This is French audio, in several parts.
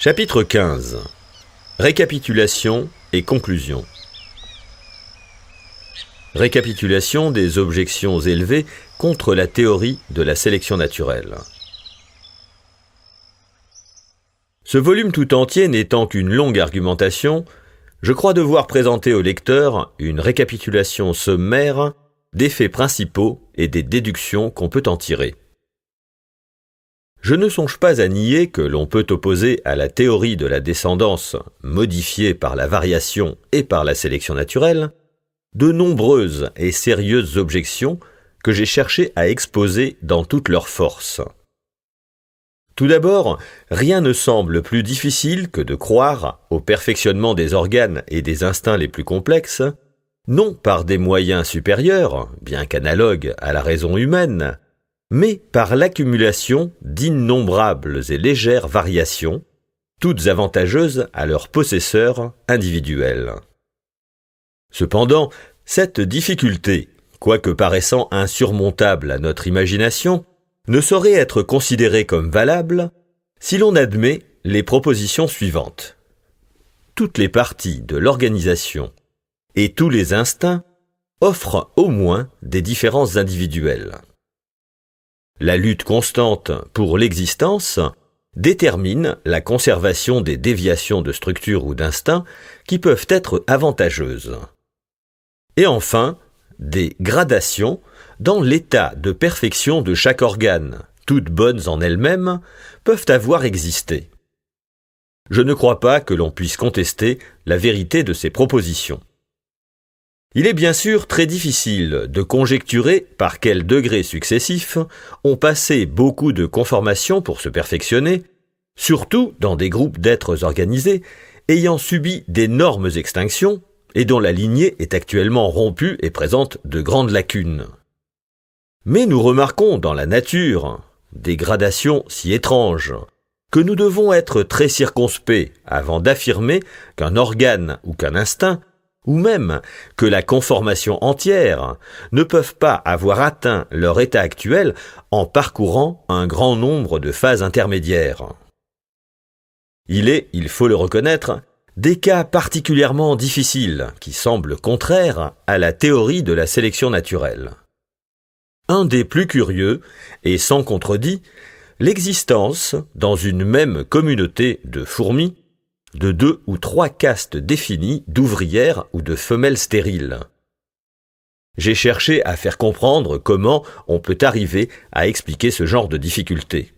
Chapitre 15. Récapitulation et conclusion. Récapitulation des objections élevées contre la théorie de la sélection naturelle. Ce volume tout entier n'étant qu'une longue argumentation, je crois devoir présenter au lecteur une récapitulation sommaire des faits principaux et des déductions qu'on peut en tirer. Je ne songe pas à nier que l'on peut opposer à la théorie de la descendance modifiée par la variation et par la sélection naturelle de nombreuses et sérieuses objections que j'ai cherché à exposer dans toute leur force. Tout d'abord, rien ne semble plus difficile que de croire au perfectionnement des organes et des instincts les plus complexes, non par des moyens supérieurs, bien qu'analogues à la raison humaine, mais par l'accumulation d'innombrables et légères variations, toutes avantageuses à leurs possesseurs individuels. Cependant, cette difficulté, quoique paraissant insurmontable à notre imagination, ne saurait être considérée comme valable si l'on admet les propositions suivantes. Toutes les parties de l'organisation et tous les instincts offrent au moins des différences individuelles. La lutte constante pour l'existence détermine la conservation des déviations de structure ou d'instinct qui peuvent être avantageuses. Et enfin, des gradations dans l'état de perfection de chaque organe, toutes bonnes en elles-mêmes, peuvent avoir existé. Je ne crois pas que l'on puisse contester la vérité de ces propositions. Il est bien sûr très difficile de conjecturer par quels degrés successifs ont passé beaucoup de conformations pour se perfectionner, surtout dans des groupes d'êtres organisés ayant subi d'énormes extinctions et dont la lignée est actuellement rompue et présente de grandes lacunes. Mais nous remarquons dans la nature des gradations si étranges que nous devons être très circonspects avant d'affirmer qu'un organe ou qu'un instinct ou même que la conformation entière ne peuvent pas avoir atteint leur état actuel en parcourant un grand nombre de phases intermédiaires. Il est, il faut le reconnaître, des cas particulièrement difficiles qui semblent contraires à la théorie de la sélection naturelle. Un des plus curieux est sans contredit l'existence, dans une même communauté de fourmis, de 2 ou 3 castes définies d'ouvrières ou de femelles stériles. J'ai cherché à faire comprendre comment on peut arriver à expliquer ce genre de difficultés.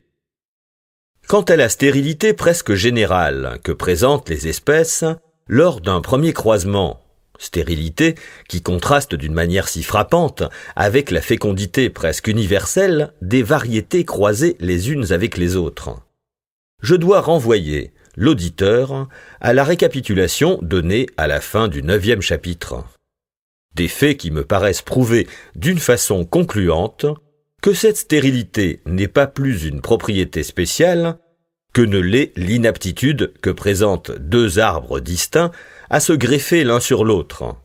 Quant à la stérilité presque générale que présentent les espèces lors d'un premier croisement, stérilité qui contraste d'une manière si frappante avec la fécondité presque universelle des variétés croisées les unes avec les autres, je dois renvoyer l'auditeur à la récapitulation donnée à la fin du 9e chapitre. Des faits qui me paraissent prouver d'une façon concluante que cette stérilité n'est pas plus une propriété spéciale que ne l'est l'inaptitude que présentent 2 arbres distincts à se greffer l'un sur l'autre,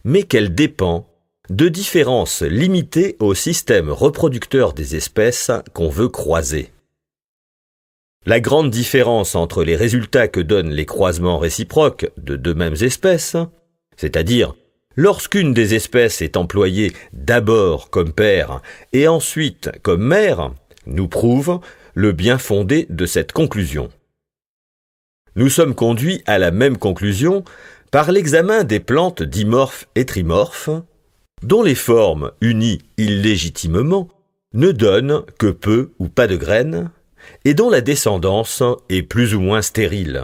mais qu'elle dépend de différences limitées au système reproducteur des espèces qu'on veut croiser. La grande différence entre les résultats que donnent les croisements réciproques de 2 mêmes espèces, c'est-à-dire lorsqu'une des espèces est employée d'abord comme père et ensuite comme mère, nous prouve le bien fondé de cette conclusion. Nous sommes conduits à la même conclusion par l'examen des plantes dimorphes et trimorphes, dont les formes unies illégitimement ne donnent que peu ou pas de graines, et dont la descendance est plus ou moins stérile.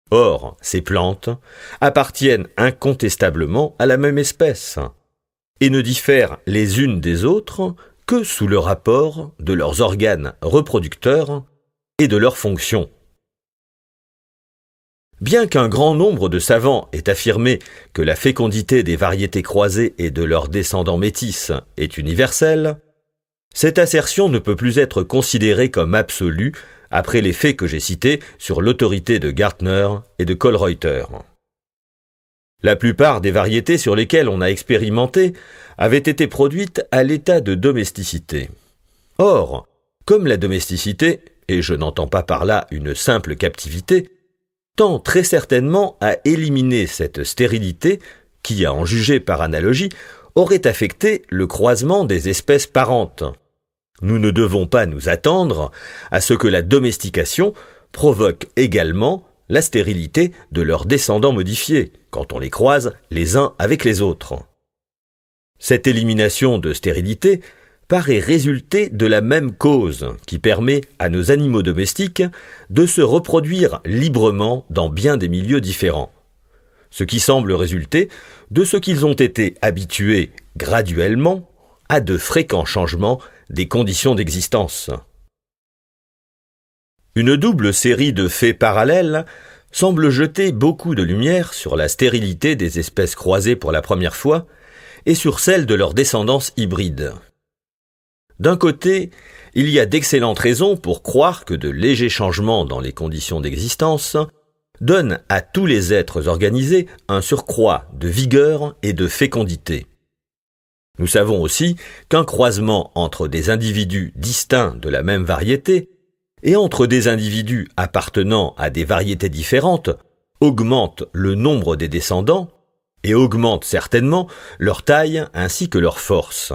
Or, ces plantes appartiennent incontestablement à la même espèce, et ne diffèrent les unes des autres que sous le rapport de leurs organes reproducteurs et de leurs fonctions. Bien qu'un grand nombre de savants aient affirmé que la fécondité des variétés croisées et de leurs descendants métis est universelle, cette assertion ne peut plus être considérée comme absolue après les faits que j'ai cités sur l'autorité de Gärtner et de Kölreuter. La plupart des variétés sur lesquelles on a expérimenté avaient été produites à l'état de domesticité. Or, comme la domesticité, et je n'entends pas par là une simple captivité, tend très certainement à éliminer cette stérilité qui, à en juger par analogie, aurait affecté le croisement des espèces parentes. Nous ne devons pas nous attendre à ce que la domestication provoque également la stérilité de leurs descendants modifiés, quand on les croise les uns avec les autres. Cette élimination de stérilité paraît résulter de la même cause qui permet à nos animaux domestiques de se reproduire librement dans bien des milieux différents, ce qui semble résulter de ce qu'ils ont été habitués graduellement à de fréquents changements des conditions d'existence. Une double série de faits parallèles semble jeter beaucoup de lumière sur la stérilité des espèces croisées pour la première fois et sur celle de leur descendance hybride. D'un côté, il y a d'excellentes raisons pour croire que de légers changements dans les conditions d'existence donnent à tous les êtres organisés un surcroît de vigueur et de fécondité. Nous savons aussi qu'un croisement entre des individus distincts de la même variété et entre des individus appartenant à des variétés différentes augmente le nombre des descendants et augmente certainement leur taille ainsi que leur force.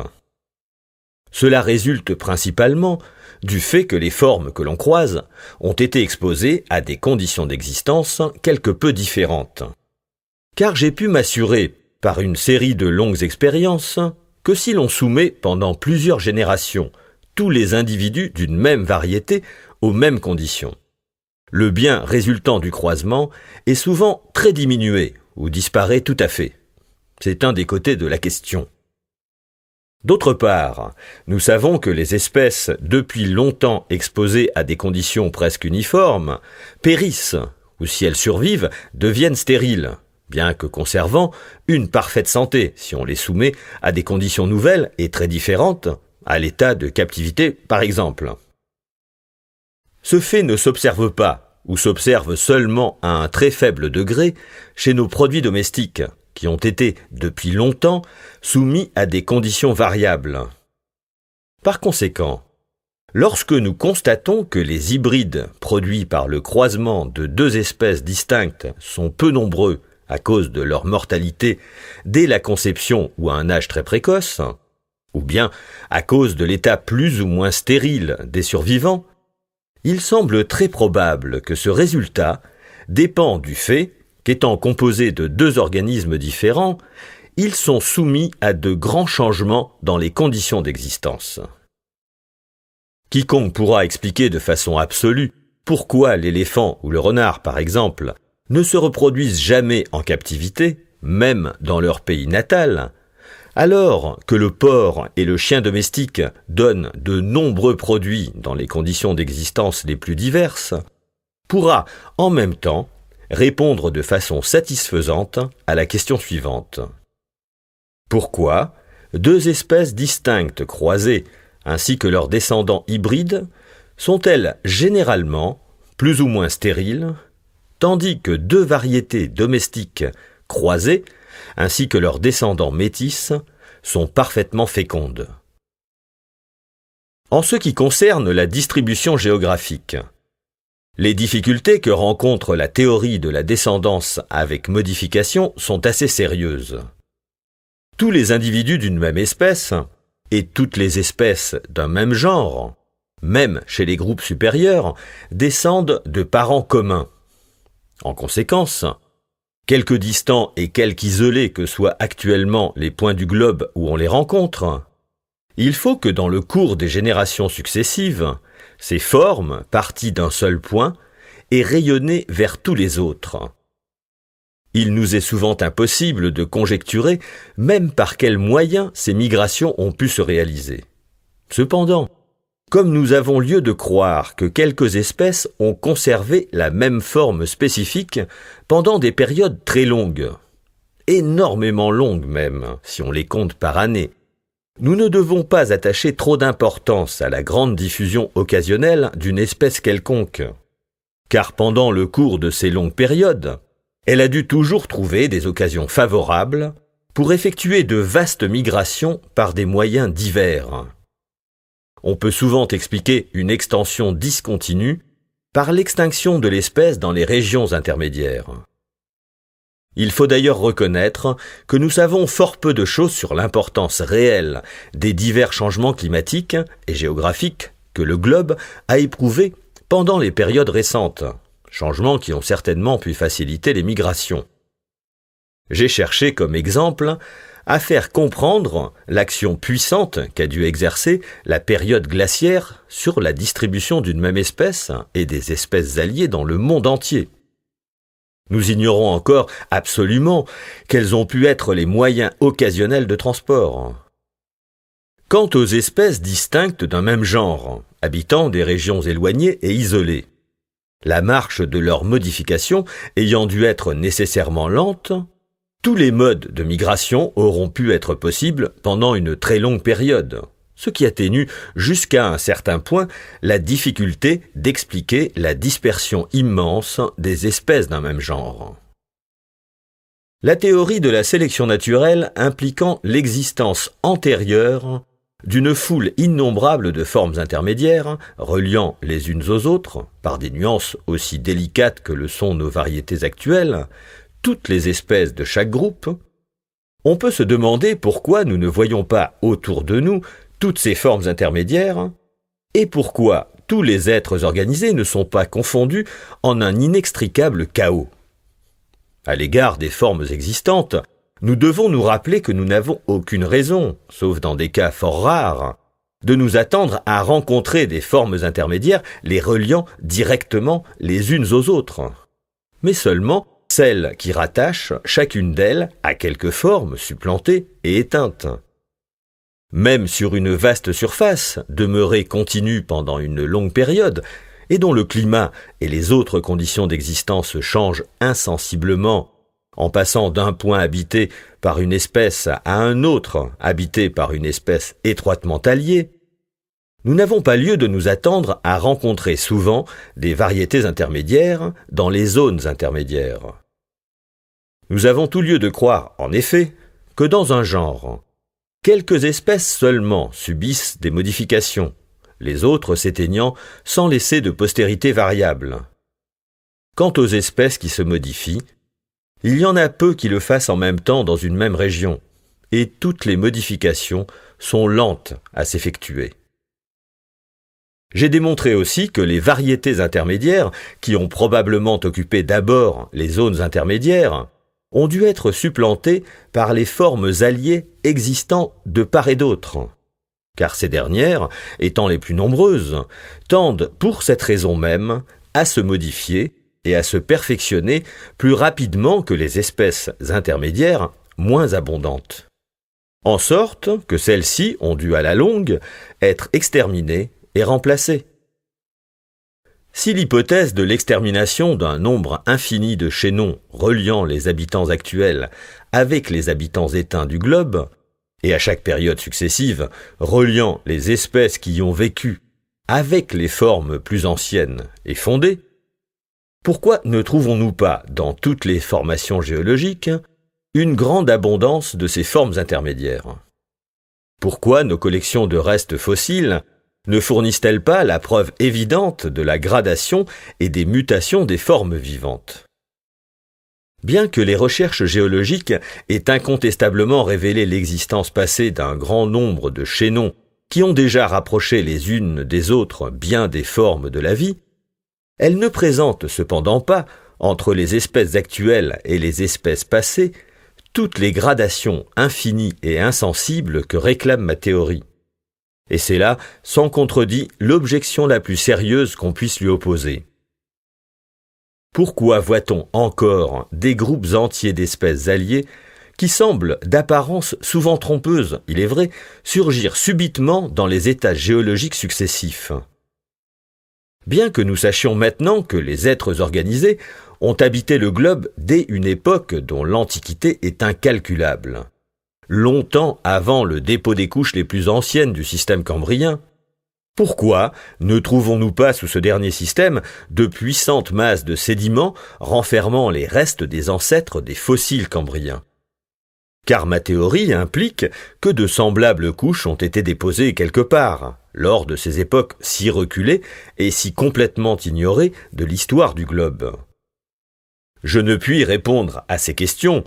Cela résulte principalement du fait que les formes que l'on croise ont été exposées à des conditions d'existence quelque peu différentes. Car j'ai pu m'assurer, par une série de longues expériences, que si l'on soumet pendant plusieurs générations tous les individus d'une même variété aux mêmes conditions, le bien résultant du croisement est souvent très diminué ou disparaît tout à fait. C'est un des côtés de la question. D'autre part, nous savons que les espèces depuis longtemps exposées à des conditions presque uniformes périssent, ou si elles survivent, deviennent stériles, bien que conservant une parfaite santé si on les soumet à des conditions nouvelles et très différentes, à l'état de captivité par exemple. Ce fait ne s'observe pas, ou s'observe seulement à un très faible degré, chez nos produits domestiques, qui ont été, depuis longtemps, soumis à des conditions variables. Par conséquent, lorsque nous constatons que les hybrides produits par le croisement de deux espèces distinctes sont peu nombreux à cause de leur mortalité dès la conception ou à un âge très précoce, ou bien à cause de l'état plus ou moins stérile des survivants, il semble très probable que ce résultat dépend du fait qu'étant composés de deux organismes différents, ils sont soumis à de grands changements dans les conditions d'existence. Quiconque pourra expliquer de façon absolue pourquoi l'éléphant ou le renard, par exemple, ne se reproduisent jamais en captivité, même dans leur pays natal, alors que le porc et le chien domestique donnent de nombreux produits dans les conditions d'existence les plus diverses, pourra en même temps répondre de façon satisfaisante à la question suivante. Pourquoi deux espèces distinctes croisées ainsi que leurs descendants hybrides sont-elles généralement plus ou moins stériles, tandis que deux variétés domestiques croisées ainsi que leurs descendants métis sont parfaitement fécondes? En ce qui concerne la distribution géographique, les difficultés que rencontre la théorie de la descendance avec modification sont assez sérieuses. Tous les individus d'une même espèce, et toutes les espèces d'un même genre, même chez les groupes supérieurs, descendent de parents communs. En conséquence, quelque distants et quelque isolés que soient actuellement les points du globe où on les rencontre, il faut que dans le cours des générations successives, ces formes, parties d'un seul point, aient rayonné vers tous les autres. Il nous est souvent impossible de conjecturer même par quels moyens ces migrations ont pu se réaliser. Cependant, comme nous avons lieu de croire que quelques espèces ont conservé la même forme spécifique pendant des périodes très longues, énormément longues même, si on les compte par année, nous ne devons pas attacher trop d'importance à la grande diffusion occasionnelle d'une espèce quelconque, car pendant le cours de ces longues périodes, elle a dû toujours trouver des occasions favorables pour effectuer de vastes migrations par des moyens divers. on peut souvent expliquer une extension discontinue par l'extinction de l'espèce dans les régions intermédiaires. Il faut d'ailleurs reconnaître que nous savons fort peu de choses sur l'importance réelle des divers changements climatiques et géographiques que le globe a éprouvés pendant les périodes récentes, changements qui ont certainement pu faciliter les migrations. J'ai cherché comme exemple à faire comprendre l'action puissante qu'a dû exercer la période glaciaire sur la distribution d'une même espèce et des espèces alliées dans le monde entier. Nous ignorons encore absolument quels ont pu être les moyens occasionnels de transport. Quant aux espèces distinctes d'un même genre, habitant des régions éloignées et isolées, la marche de leur modification ayant dû être nécessairement lente, tous les modes de migration auront pu être possibles pendant une très longue période, ce qui atténue jusqu'à un certain point la difficulté d'expliquer la dispersion immense des espèces d'un même genre. La théorie de la sélection naturelle impliquant l'existence antérieure d'une foule innombrable de formes intermédiaires, reliant les unes aux autres, par des nuances aussi délicates que le sont nos variétés actuelles, toutes les espèces de chaque groupe, on peut se demander pourquoi nous ne voyons pas autour de nous toutes ces formes intermédiaires, et pourquoi tous les êtres organisés ne sont pas confondus en un inextricable chaos. À l'égard des formes existantes, nous devons nous rappeler que nous n'avons aucune raison, sauf dans des cas fort rares, de nous attendre à rencontrer des formes intermédiaires les reliant directement les unes aux autres, mais seulement celles qui rattachent chacune d'elles à quelque forme supplantée et éteinte. Même sur une vaste surface, demeurée continue pendant une longue période, et dont le climat et les autres conditions d'existence changent insensiblement, en passant d'un point habité par une espèce à un autre habité par une espèce étroitement alliée, nous n'avons pas lieu de nous attendre à rencontrer souvent des variétés intermédiaires dans les zones intermédiaires. Nous avons tout lieu de croire, en effet, que dans un genre, quelques espèces seulement subissent des modifications, les autres s'éteignant sans laisser de postérité variable. Quant aux espèces qui se modifient, il y en a peu qui le fassent en même temps dans une même région, et toutes les modifications sont lentes à s'effectuer. J'ai démontré aussi que les variétés intermédiaires, qui ont probablement occupé d'abord les zones intermédiaires, ont dû être supplantées par les formes alliées existant de part et d'autre, car ces dernières, étant les plus nombreuses, tendent pour cette raison même à se modifier et à se perfectionner plus rapidement que les espèces intermédiaires moins abondantes. En sorte que celles-ci ont dû à la longue être exterminées et remplacées. Si l'hypothèse de l'extermination d'un nombre infini de chaînons reliant les habitants actuels avec les habitants éteints du globe, et à chaque période successive reliant les espèces qui y ont vécu avec les formes plus anciennes est fondée, pourquoi ne trouvons-nous pas dans toutes les formations géologiques une grande abondance de ces formes intermédiaires? Pourquoi nos collections de restes fossiles ne fournissent-elles pas la preuve évidente de la gradation et des mutations des formes vivantes? Bien que les recherches géologiques aient incontestablement révélé l'existence passée d'un grand nombre de chaînons qui ont déjà rapproché les unes des autres bien des formes de la vie, elles ne présentent cependant pas, entre les espèces actuelles et les espèces passées, toutes les gradations infinies et insensibles que réclame ma théorie. Et c'est là, sans contredit, l'objection la plus sérieuse qu'on puisse lui opposer. Pourquoi voit-on encore des groupes entiers d'espèces alliées qui semblent, d'apparence souvent trompeuse, il est vrai, surgir subitement dans les états géologiques successifs? Bien que nous sachions maintenant que les êtres organisés ont habité le globe dès une époque dont l'antiquité est incalculable, longtemps avant le dépôt des couches les plus anciennes du système cambrien, pourquoi ne trouvons-nous pas sous ce dernier système de puissantes masses de sédiments renfermant les restes des ancêtres des fossiles cambriens? Car ma théorie implique que de semblables couches ont été déposées quelque part, lors de ces époques si reculées et si complètement ignorées de l'histoire du globe. Je ne puis répondre à ces questions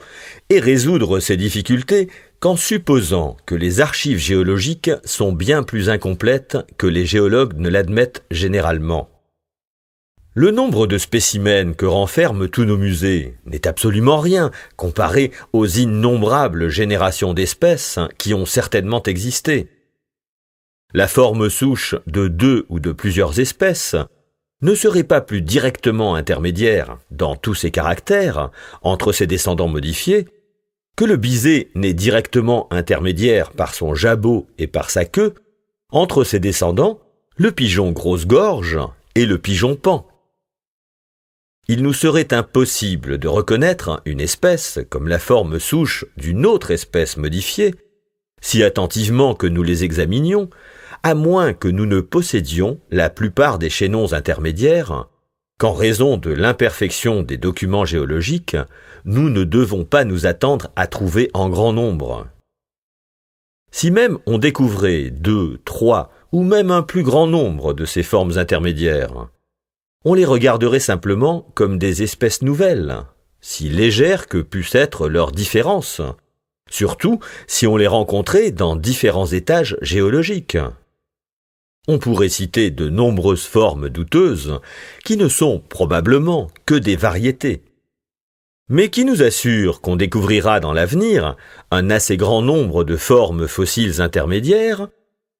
et résoudre ces difficultés qu'en supposant que les archives géologiques sont bien plus incomplètes que les géologues ne l'admettent généralement. Le nombre de spécimens que renferment tous nos musées n'est absolument rien comparé aux innombrables générations d'espèces qui ont certainement existé. La forme souche de 2 ou de plusieurs espèces ne serait pas plus directement intermédiaire dans tous ses caractères entre ses descendants modifiés que le bisée n'est directement intermédiaire par son jabot et par sa queue entre ses descendants, le pigeon grosse-gorge et le pigeon paon. Il nous serait impossible de reconnaître une espèce comme la forme souche d'une autre espèce modifiée, si attentivement que nous les examinions, à moins que nous ne possédions la plupart des chaînons intermédiaires, qu'en raison de l'imperfection des documents géologiques, nous ne devons pas nous attendre à trouver en grand nombre. Si même on découvrait 2, 3 ou même un plus grand nombre de ces formes intermédiaires, on les regarderait simplement comme des espèces nouvelles, si légères que puissent être leurs différences, surtout si on les rencontrait dans différents étages géologiques. On pourrait citer de nombreuses formes douteuses qui ne sont probablement que des variétés, mais qui nous assurent qu'on découvrira dans l'avenir un assez grand nombre de formes fossiles intermédiaires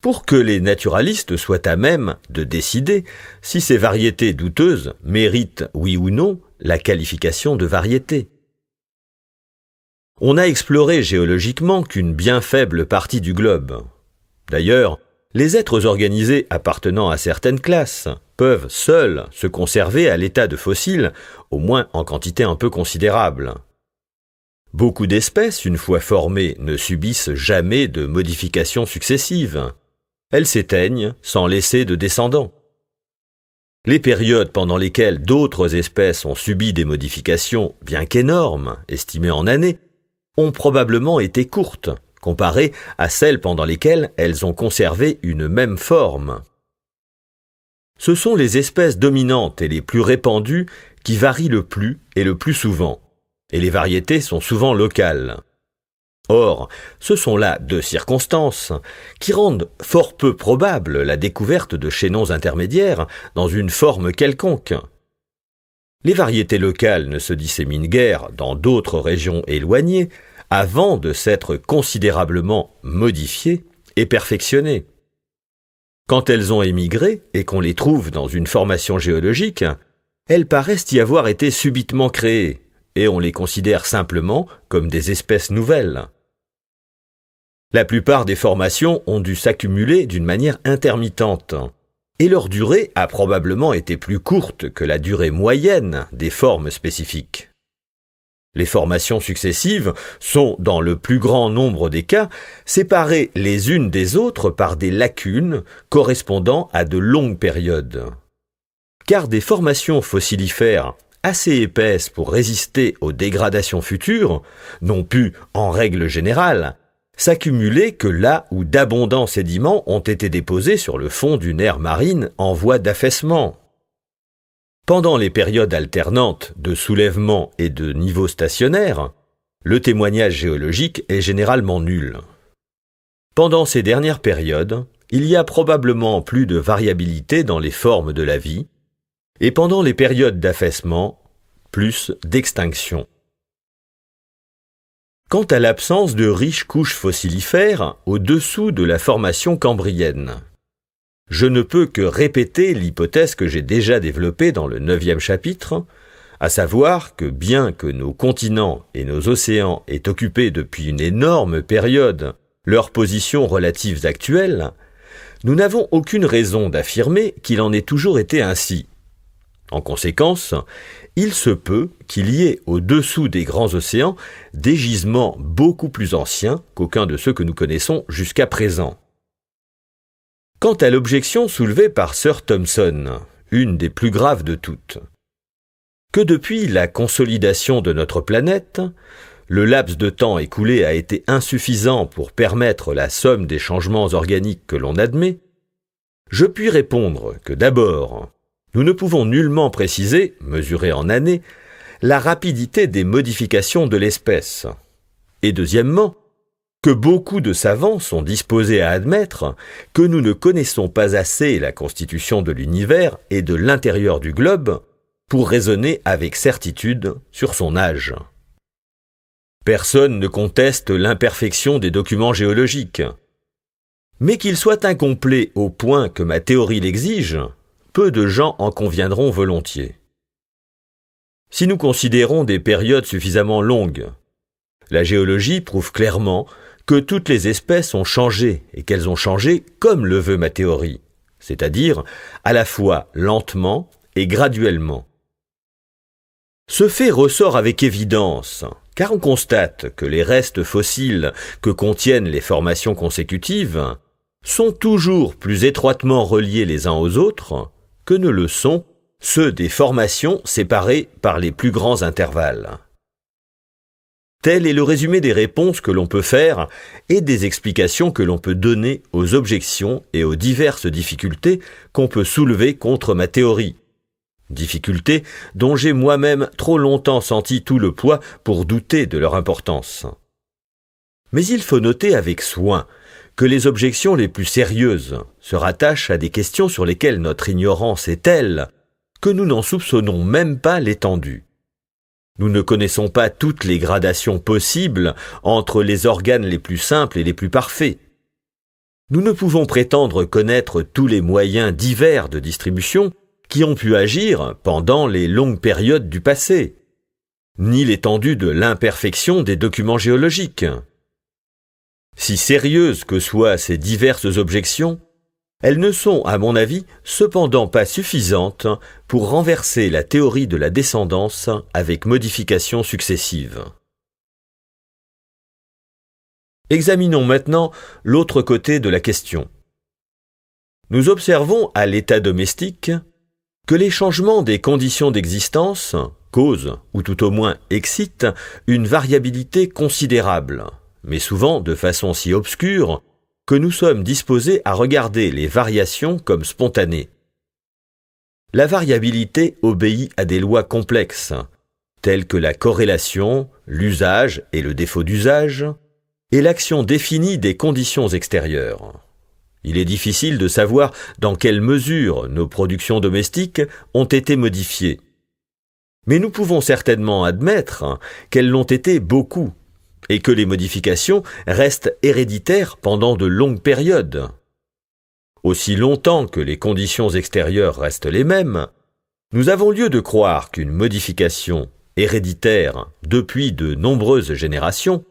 pour que les naturalistes soient à même de décider si ces variétés douteuses méritent, oui ou non, la qualification de variétés. On n'a exploré géologiquement qu'une bien faible partie du globe. D'ailleurs, les êtres organisés appartenant à certaines classes peuvent seuls se conserver à l'état de fossiles, au moins en quantité un peu considérable. Beaucoup d'espèces, une fois formées, ne subissent jamais de modifications successives. Elles s'éteignent sans laisser de descendants. Les périodes pendant lesquelles d'autres espèces ont subi des modifications, bien qu'énormes, estimées en années, ont probablement été courtes, comparées à celles pendant lesquelles elles ont conservé une même forme. Ce sont les espèces dominantes et les plus répandues qui varient le plus et le plus souvent, et les variétés sont souvent locales. Or, ce sont là 2 circonstances qui rendent fort peu probable la découverte de chaînons intermédiaires dans une forme quelconque. Les variétés locales ne se disséminent guère dans d'autres régions éloignées avant de s'être considérablement modifiées et perfectionnées. Quand elles ont émigré et qu'on les trouve dans une formation géologique, elles paraissent y avoir été subitement créées, et on les considère simplement comme des espèces nouvelles. La plupart des formations ont dû s'accumuler d'une manière intermittente, et leur durée a probablement été plus courte que la durée moyenne des formes spécifiques. Les formations successives sont, dans le plus grand nombre des cas, séparées les unes des autres par des lacunes correspondant à de longues périodes. Car des formations fossilifères assez épaisses pour résister aux dégradations futures n'ont pu, en règle générale, s'accumuler que là où d'abondants sédiments ont été déposés sur le fond d'une ère marine en voie d'affaissement. Pendant les périodes alternantes de soulèvement et de niveau stationnaire, le témoignage géologique est généralement nul. Pendant ces dernières périodes, il y a probablement plus de variabilité dans les formes de la vie, et pendant les périodes d'affaissement, plus d'extinction. Quant à l'absence de riches couches fossilifères au-dessous de la formation cambrienne, je ne peux que répéter l'hypothèse que j'ai déjà développée dans le 9e chapitre, à savoir que bien que nos continents et nos océans aient occupé depuis une énorme période leurs positions relatives actuelles, nous n'avons aucune raison d'affirmer qu'il en ait toujours été ainsi. En conséquence, il se peut qu'il y ait au-dessous des grands océans des gisements beaucoup plus anciens qu'aucun de ceux que nous connaissons jusqu'à présent. Quant à l'objection soulevée par Sir Thomson, une des plus graves de toutes, que depuis la consolidation de notre planète, le laps de temps écoulé a été insuffisant pour permettre la somme des changements organiques que l'on admet, Je puis répondre que d'abord, nous ne pouvons nullement préciser, mesurée en années, la rapidité des modifications de l'espèce. Et deuxièmement, que beaucoup de savants sont disposés à admettre que nous ne connaissons pas assez la constitution de l'univers et de l'intérieur du globe pour raisonner avec certitude sur son âge. Personne ne conteste l'imperfection des documents géologiques. Mais qu'il soit incomplet au point que ma théorie l'exige, peu de gens en conviendront volontiers. Si nous considérons des périodes suffisamment longues, la géologie prouve clairement que toutes les espèces ont changé et qu'elles ont changé comme le veut ma théorie, c'est-à-dire à la fois lentement et graduellement. Ce fait ressort avec évidence, car on constate que les restes fossiles que contiennent les formations consécutives sont toujours plus étroitement reliés les uns aux autres que ne le sont ceux des formations séparées par les plus grands intervalles. Tel est le résumé des réponses que l'on peut faire et des explications que l'on peut donner aux objections et aux diverses difficultés qu'on peut soulever contre ma théorie. Difficultés dont j'ai moi-même trop longtemps senti tout le poids pour douter de leur importance. Mais il faut noter avec soin que les objections les plus sérieuses se rattachent à des questions sur lesquelles notre ignorance est telle que nous n'en soupçonnons même pas l'étendue. Nous ne connaissons pas toutes les gradations possibles entre les organes les plus simples et les plus parfaits. Nous ne pouvons prétendre connaître tous les moyens divers de distribution qui ont pu agir pendant les longues périodes du passé, ni l'étendue de l'imperfection des documents géologiques. Si sérieuses que soient ces diverses objections, elles ne sont, à mon avis, cependant pas suffisantes pour renverser la théorie de la descendance avec modifications successives. Examinons maintenant l'autre côté de la question. Nous observons à l'état domestique que les changements des conditions d'existence causent, ou tout au moins excitent, une variabilité considérable, mais souvent de façon si obscure que nous sommes disposés à regarder les variations comme spontanées. La variabilité obéit à des lois complexes, telles que la corrélation, l'usage et le défaut d'usage, et l'action définie des conditions extérieures. Il est difficile de savoir dans quelle mesure nos productions domestiques ont été modifiées. Mais nous pouvons certainement admettre qu'elles l'ont été beaucoup, et que les modifications restent héréditaires pendant de longues périodes. Aussi longtemps que les conditions extérieures restent les mêmes, nous avons lieu de croire qu'une modification héréditaire depuis de nombreuses générations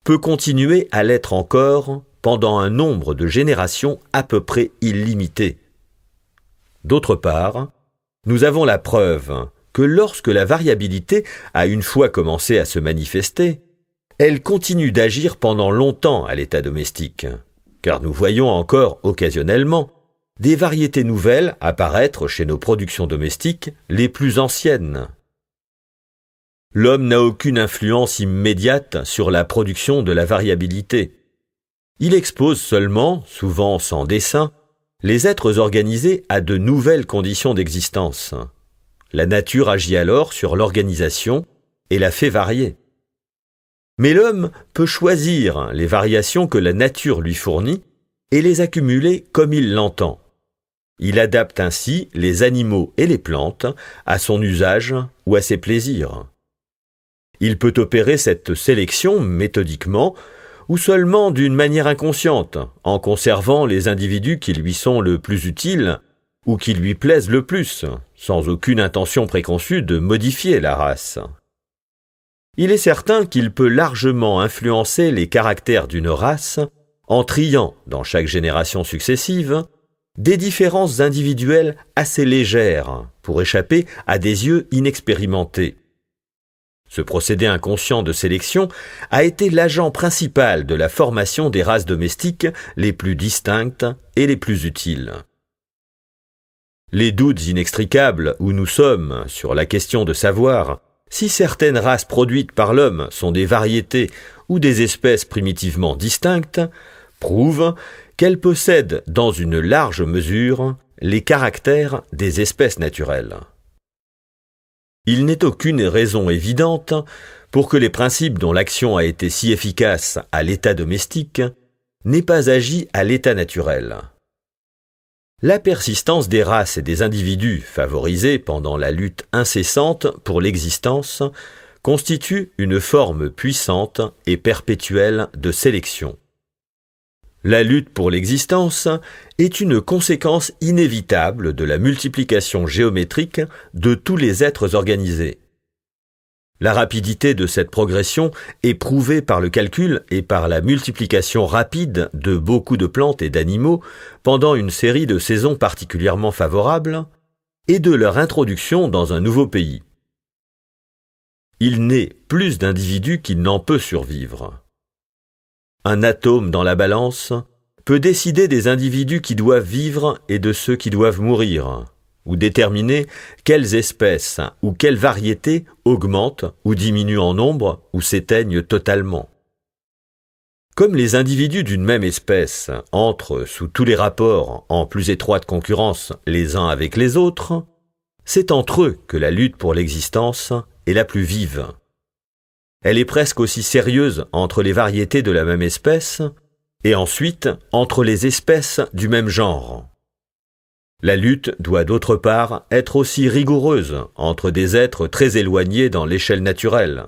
peut continuer à l'être encore pendant un nombre de générations à peu près illimité. D'autre part, nous avons la preuve que lorsque la variabilité a une fois commencé à se manifester, elle continue d'agir pendant longtemps à l'état domestique, car nous voyons encore occasionnellement des variétés nouvelles apparaître chez nos productions domestiques les plus anciennes. L'homme n'a aucune influence immédiate sur la production de la variabilité. Il expose seulement, souvent sans dessein, les êtres organisés à de nouvelles conditions d'existence. La nature agit alors sur l'organisation et la fait varier. Mais l'homme peut choisir les variations que la nature lui fournit et les accumuler comme il l'entend. Il adapte ainsi les animaux et les plantes à son usage ou à ses plaisirs. Il peut opérer cette sélection méthodiquement ou seulement d'une manière inconsciente, en conservant les individus qui lui sont le plus utiles ou qui lui plaisent le plus, sans aucune intention préconçue de modifier la race. Il est certain qu'il peut largement influencer les caractères d'une race en triant, dans chaque génération successive, des différences individuelles assez légères pour échapper à des yeux inexpérimentés. Ce procédé inconscient de sélection a été l'agent principal de la formation des races domestiques les plus distinctes et les plus utiles. Les doutes inextricables où nous sommes sur la question de savoir si certaines races produites par l'homme sont des variétés ou des espèces primitivement distinctes, prouvent qu'elle possède dans une large mesure les caractères des espèces naturelles. Il n'est aucune raison évidente pour que les principes dont l'action a été si efficace à l'état domestique n'aient pas agi à l'état naturel. La persistance des races et des individus favorisés pendant la lutte incessante pour l'existence constitue une forme puissante et perpétuelle de sélection. La lutte pour l'existence est une conséquence inévitable de la multiplication géométrique de tous les êtres organisés. La rapidité de cette progression est prouvée par le calcul et par la multiplication rapide de beaucoup de plantes et d'animaux pendant une série de saisons particulièrement favorables et de leur introduction dans un nouveau pays. Il naît plus d'individus qu'il n'en peut survivre. Un atome dans la balance peut décider des individus qui doivent vivre et de ceux qui doivent mourir, ou déterminer quelles espèces ou quelles variétés augmentent ou diminuent en nombre ou s'éteignent totalement. Comme les individus d'une même espèce entrent sous tous les rapports en plus étroite concurrence les uns avec les autres, c'est entre eux que la lutte pour l'existence est la plus vive. Elle est presque aussi sérieuse entre les variétés de la même espèce et ensuite entre les espèces du même genre. La lutte doit d'autre part être aussi rigoureuse entre des êtres très éloignés dans l'échelle naturelle.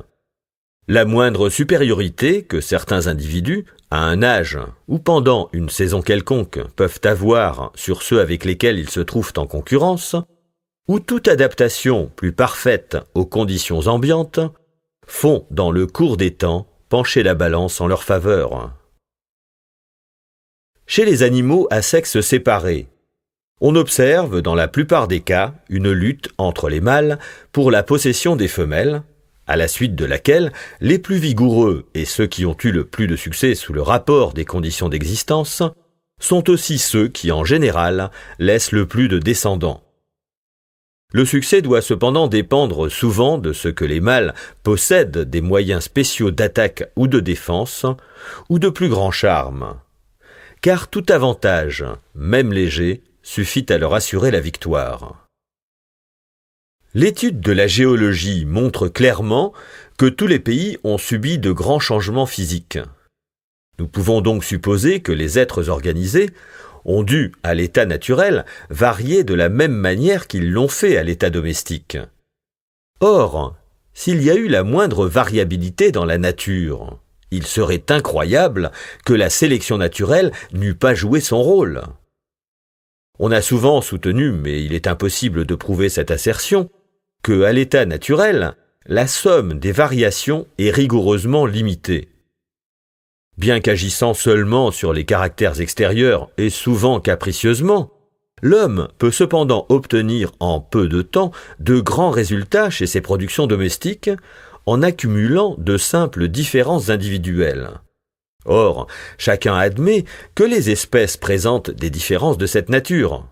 La moindre supériorité que certains individus, à un âge ou pendant une saison quelconque, peuvent avoir sur ceux avec lesquels ils se trouvent en concurrence, ou toute adaptation plus parfaite aux conditions ambiantes, font, dans le cours des temps, pencher la balance en leur faveur. Chez les animaux à sexe séparé, on observe, dans la plupart des cas, une lutte entre les mâles pour la possession des femelles, à la suite de laquelle les plus vigoureux et ceux qui ont eu le plus de succès sous le rapport des conditions d'existence sont aussi ceux qui, en général, laissent le plus de descendants. Le succès doit cependant dépendre souvent de ce que les mâles possèdent des moyens spéciaux d'attaque ou de défense, ou de plus grand charme. Car tout avantage, même léger, suffit à leur assurer la victoire. L'étude de la géologie montre clairement que tous les pays ont subi de grands changements physiques. Nous pouvons donc supposer que les êtres organisés ont dû, à l'état naturel, varier de la même manière qu'ils l'ont fait à l'état domestique. Or, s'il y a eu la moindre variabilité dans la nature, il serait incroyable que la sélection naturelle n'eût pas joué son rôle. On a souvent soutenu, mais il est impossible de prouver cette assertion, que, à l'état naturel, la somme des variations est rigoureusement limitée. Bien qu'agissant seulement sur les caractères extérieurs et souvent capricieusement, l'homme peut cependant obtenir en peu de temps de grands résultats chez ses productions domestiques en accumulant de simples différences individuelles. Or, chacun admet que les espèces présentent des différences de cette nature.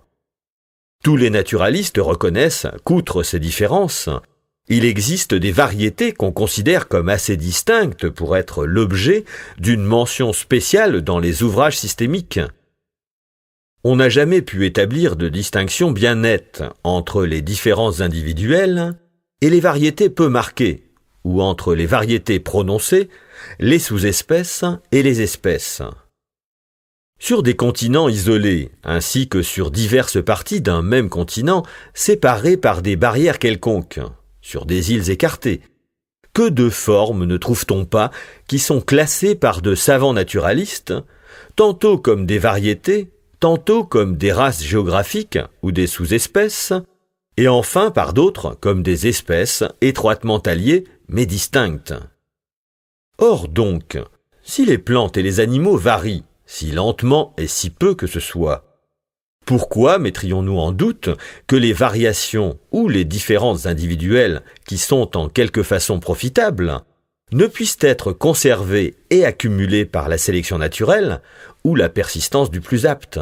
Tous les naturalistes reconnaissent qu'outre ces différences, il existe des variétés qu'on considère comme assez distinctes pour être l'objet d'une mention spéciale dans les ouvrages systémiques. On n'a jamais pu établir de distinction bien nette entre les différences individuelles et les variétés peu marquées, ou entre les variétés prononcées, les sous-espèces et les espèces. Sur des continents isolés, ainsi que sur diverses parties d'un même continent séparés par des barrières quelconques, sur des îles écartées, que de formes ne trouve-t-on pas qui sont classées par de savants naturalistes, tantôt comme des variétés, tantôt comme des races géographiques ou des sous-espèces, et enfin par d'autres comme des espèces étroitement alliées mais distinctes. Or donc, si les plantes et les animaux varient, si lentement et si peu que ce soit, pourquoi mettrions-nous en doute que les variations ou les différences individuelles qui sont en quelque façon profitables ne puissent être conservées et accumulées par la sélection naturelle ou la persistance du plus apte?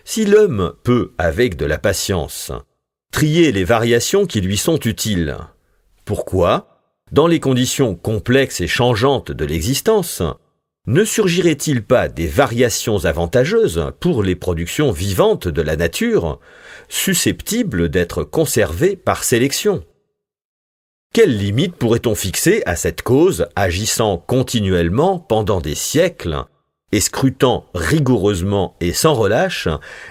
Si l'homme peut, avec de la patience, trier les variations qui lui sont utiles, pourquoi, dans les conditions complexes et changeantes de l'existence, ne surgirait-il pas des variations avantageuses pour les productions vivantes de la nature, susceptibles d'être conservées par sélection? Quelles limites pourrait-on fixer à cette cause agissant continuellement pendant des siècles et scrutant rigoureusement et sans relâche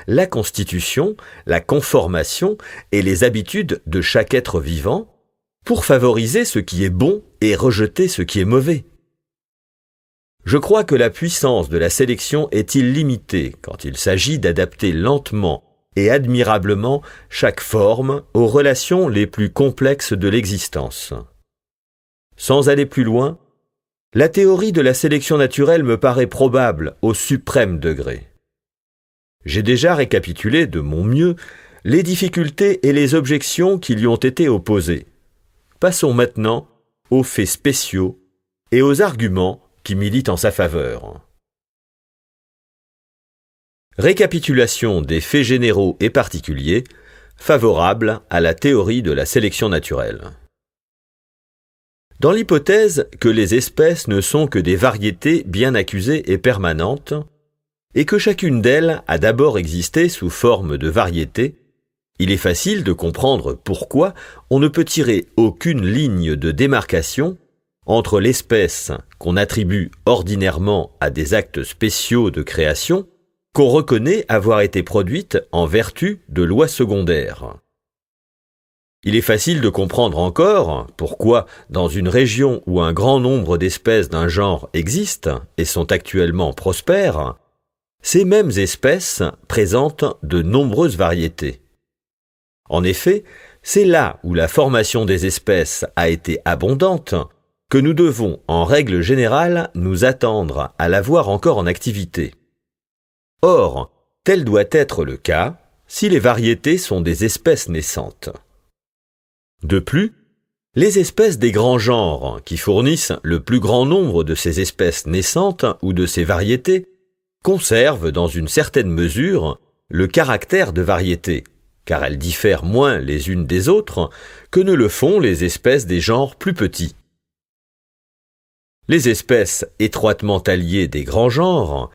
la constitution, la conformation et les habitudes de chaque être vivant pour favoriser ce qui est bon et rejeter ce qui est mauvais? Je crois que la puissance de la sélection est illimitée quand il s'agit d'adapter lentement et admirablement chaque forme aux relations les plus complexes de l'existence. Sans aller plus loin, la théorie de la sélection naturelle me paraît probable au suprême degré. J'ai déjà récapitulé de mon mieux les difficultés et les objections qui lui ont été opposées. Passons maintenant aux faits spéciaux et aux arguments qui militent en sa faveur. Récapitulation des faits généraux et particuliers favorables à la théorie de la sélection naturelle. Dans l'hypothèse que les espèces ne sont que des variétés bien accusées et permanentes, et que chacune d'elles a d'abord existé sous forme de variété, il est facile de comprendre pourquoi on ne peut tirer aucune ligne de démarcation entre l'espèce qu'on attribue ordinairement à des actes spéciaux de création qu'on reconnaît avoir été produite en vertu de lois secondaires. Il est facile de comprendre encore pourquoi, dans une région où un grand nombre d'espèces d'un genre existent et sont actuellement prospères, ces mêmes espèces présentent de nombreuses variétés. En effet, c'est là où la formation des espèces a été abondante que nous devons, en règle générale, nous attendre à la voir encore en activité. Or, tel doit être le cas si les variétés sont des espèces naissantes. De plus, les espèces des grands genres, qui fournissent le plus grand nombre de ces espèces naissantes ou de ces variétés, conservent dans une certaine mesure le caractère de variété, car elles diffèrent moins les unes des autres que ne le font les espèces des genres plus petits. Les espèces étroitement alliées des grands genres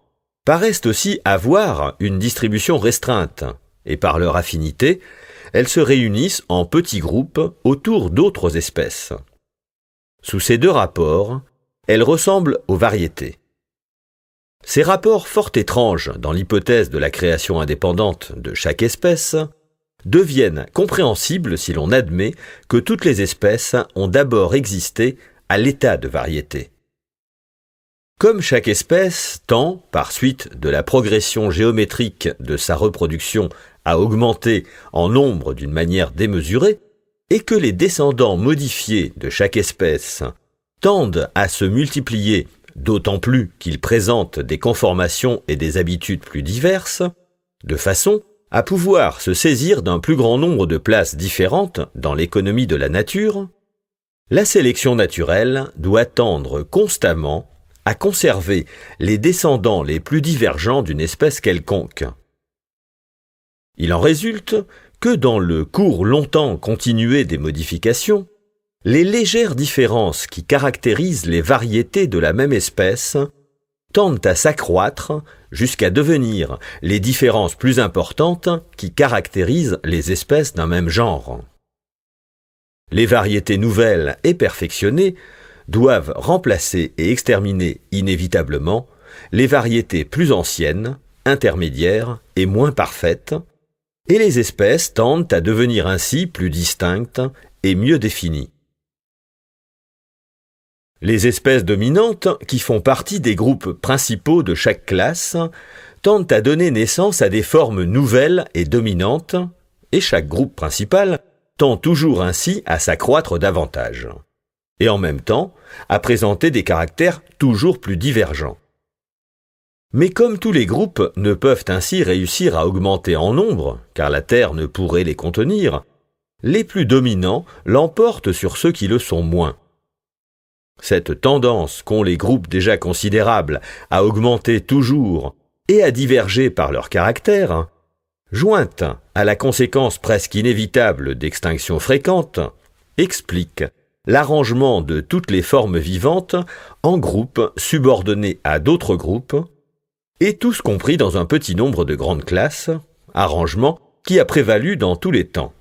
paraissent aussi avoir une distribution restreinte, et par leur affinité, elles se réunissent en petits groupes autour d'autres espèces. Sous ces deux rapports, elles ressemblent aux variétés. Ces rapports fort étranges dans l'hypothèse de la création indépendante de chaque espèce deviennent compréhensibles si l'on admet que toutes les espèces ont d'abord existé à l'état de variété. Comme chaque espèce tend, par suite de la progression géométrique de sa reproduction, à augmenter en nombre d'une manière démesurée, et que les descendants modifiés de chaque espèce tendent à se multiplier, d'autant plus qu'ils présentent des conformations et des habitudes plus diverses, de façon à pouvoir se saisir d'un plus grand nombre de places différentes dans l'économie de la nature, la sélection naturelle doit tendre constamment à conserver les descendants les plus divergents d'une espèce quelconque. Il en résulte que dans le cours longtemps continué des modifications, les légères différences qui caractérisent les variétés de la même espèce tendent à s'accroître jusqu'à devenir les différences plus importantes qui caractérisent les espèces d'un même genre. Les variétés nouvelles et perfectionnées doivent remplacer et exterminer inévitablement les variétés plus anciennes, intermédiaires et moins parfaites, et les espèces tendent à devenir ainsi plus distinctes et mieux définies. Les espèces dominantes, qui font partie des groupes principaux de chaque classe, tendent à donner naissance à des formes nouvelles et dominantes, et chaque groupe principal tend toujours ainsi à s'accroître davantage, et en même temps à présenter des caractères toujours plus divergents. Mais comme tous les groupes ne peuvent ainsi réussir à augmenter en nombre, car la Terre ne pourrait les contenir, les plus dominants l'emportent sur ceux qui le sont moins. Cette tendance qu'ont les groupes déjà considérables à augmenter toujours et à diverger par leur caractère, jointe à la conséquence presque inévitable d'extinctions fréquentes, explique l'arrangement de toutes les formes vivantes en groupes subordonnés à d'autres groupes, et tous compris dans un petit nombre de grandes classes, arrangement qui a prévalu dans tous les temps.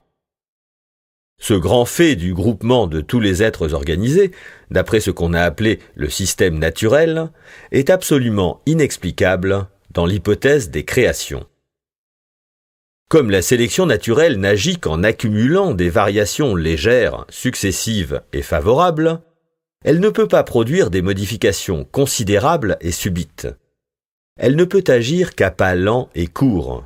Ce grand fait du groupement de tous les êtres organisés, d'après ce qu'on a appelé le système naturel, est absolument inexplicable dans l'hypothèse des créations. Comme la sélection naturelle n'agit qu'en accumulant des variations légères, successives et favorables, elle ne peut pas produire des modifications considérables et subites. Elle ne peut agir qu'à pas lents et courts.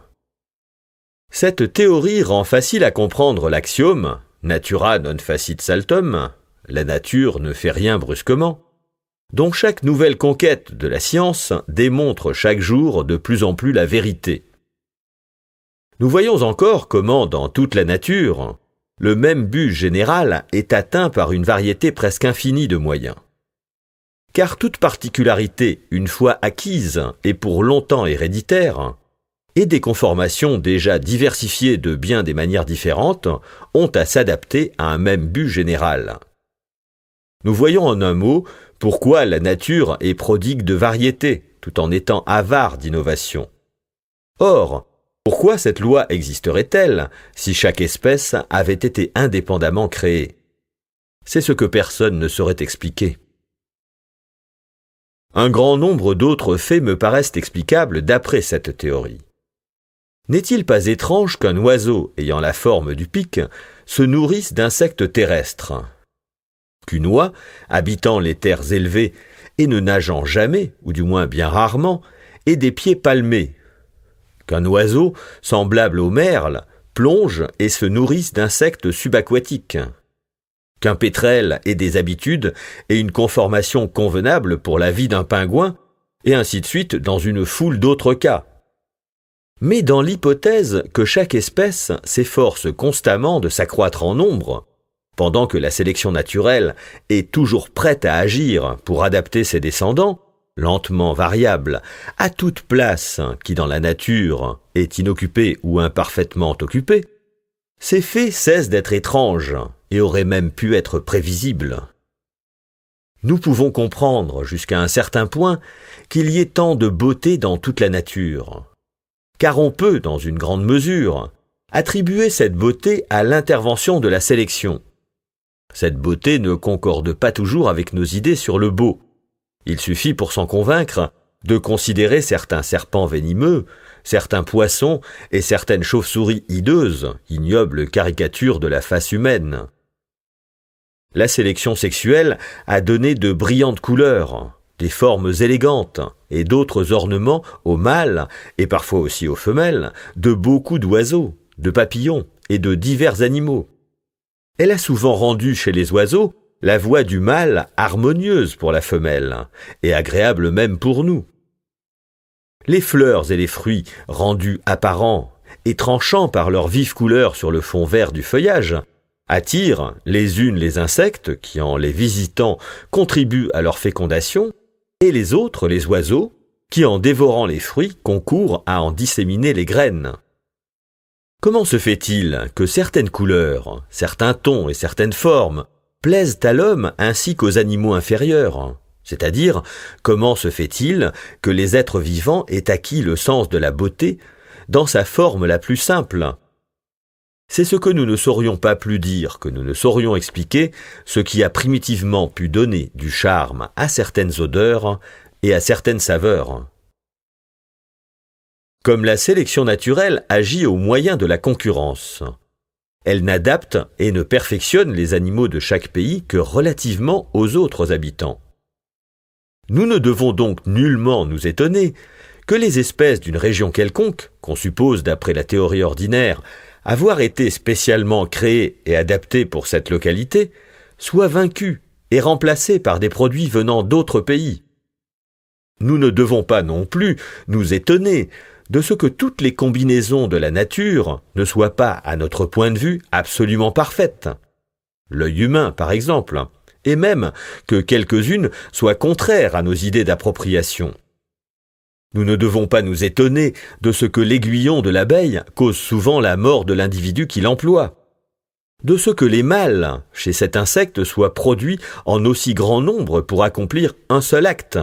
Cette théorie rend facile à comprendre l'axiome « natura non facit saltum », la nature ne fait rien brusquement, dont chaque nouvelle conquête de la science démontre chaque jour de plus en plus la vérité. Nous voyons encore comment, dans toute la nature, le même but général est atteint par une variété presque infinie de moyens. Car toute particularité, une fois acquise et pour longtemps héréditaire, et des conformations déjà diversifiées de bien des manières différentes, ont à s'adapter à un même but général. Nous voyons en un mot pourquoi la nature est prodigue de variété, tout en étant avare d'innovation. Or, pourquoi cette loi existerait-elle si chaque espèce avait été indépendamment créée? C'est ce que personne ne saurait expliquer. Un grand nombre d'autres faits me paraissent explicables d'après cette théorie. N'est-il pas étrange qu'un oiseau ayant la forme du pic se nourrisse d'insectes terrestres? Qu'une oie, habitant les terres élevées et ne nageant jamais, ou du moins bien rarement, ait des pieds palmés? Qu'un oiseau, semblable au merle, plonge et se nourrisse d'insectes subaquatiques? Qu'un pétrel ait des habitudes et une conformation convenable pour la vie d'un pingouin, et ainsi de suite dans une foule d'autres cas? Mais dans l'hypothèse que chaque espèce s'efforce constamment de s'accroître en nombre, pendant que la sélection naturelle est toujours prête à agir pour adapter ses descendants, lentement variables, à toute place qui dans la nature est inoccupée ou imparfaitement occupée, ces faits cessent d'être étranges et auraient même pu être prévisibles. Nous pouvons comprendre jusqu'à un certain point qu'il y ait tant de beauté dans toute la nature, car on peut, dans une grande mesure, attribuer cette beauté à l'intervention de la sélection. Cette beauté ne concorde pas toujours avec nos idées sur le beau. Il suffit pour s'en convaincre de considérer certains serpents venimeux, certains poissons et certaines chauves-souris hideuses, ignobles caricatures de la face humaine. La sélection sexuelle a donné de brillantes couleurs, des formes élégantes et d'autres ornements aux mâles et parfois aussi aux femelles, de beaucoup d'oiseaux, de papillons et de divers animaux. Elle a souvent rendu chez les oiseaux la voix du mâle harmonieuse pour la femelle, et agréable même pour nous. Les fleurs et les fruits rendus apparents et tranchants par leur vive couleur sur le fond vert du feuillage, attirent les unes les insectes qui, en les visitant, contribuent à leur fécondation, et les autres les oiseaux qui, en dévorant les fruits, concourent à en disséminer les graines. Comment se fait-il que certaines couleurs, certains tons et certaines formes plaisent à l'homme ainsi qu'aux animaux inférieurs? C'est-à-dire, comment se fait-il que les êtres vivants aient acquis le sens de la beauté dans sa forme la plus simple? C'est ce que nous ne saurions pas plus dire que nous ne saurions expliquer ce qui a primitivement pu donner du charme à certaines odeurs et à certaines saveurs. Comme la sélection naturelle agit au moyen de la concurrence, elle n'adapte et ne perfectionne les animaux de chaque pays que relativement aux autres habitants. Nous ne devons donc nullement nous étonner que les espèces d'une région quelconque, qu'on suppose d'après la théorie ordinaire avoir été spécialement créées et adaptées pour cette localité, soient vaincues et remplacées par des produits venant d'autres pays. Nous ne devons pas non plus nous étonner de ce que toutes les combinaisons de la nature ne soient pas, à notre point de vue, absolument parfaites. L'œil humain, par exemple, et même que quelques-unes soient contraires à nos idées d'appropriation. Nous ne devons pas nous étonner de ce que l'aiguillon de l'abeille cause souvent la mort de l'individu qui l'emploie. de ce que les mâles chez cet insecte soient produits en aussi grand nombre pour accomplir un seul acte,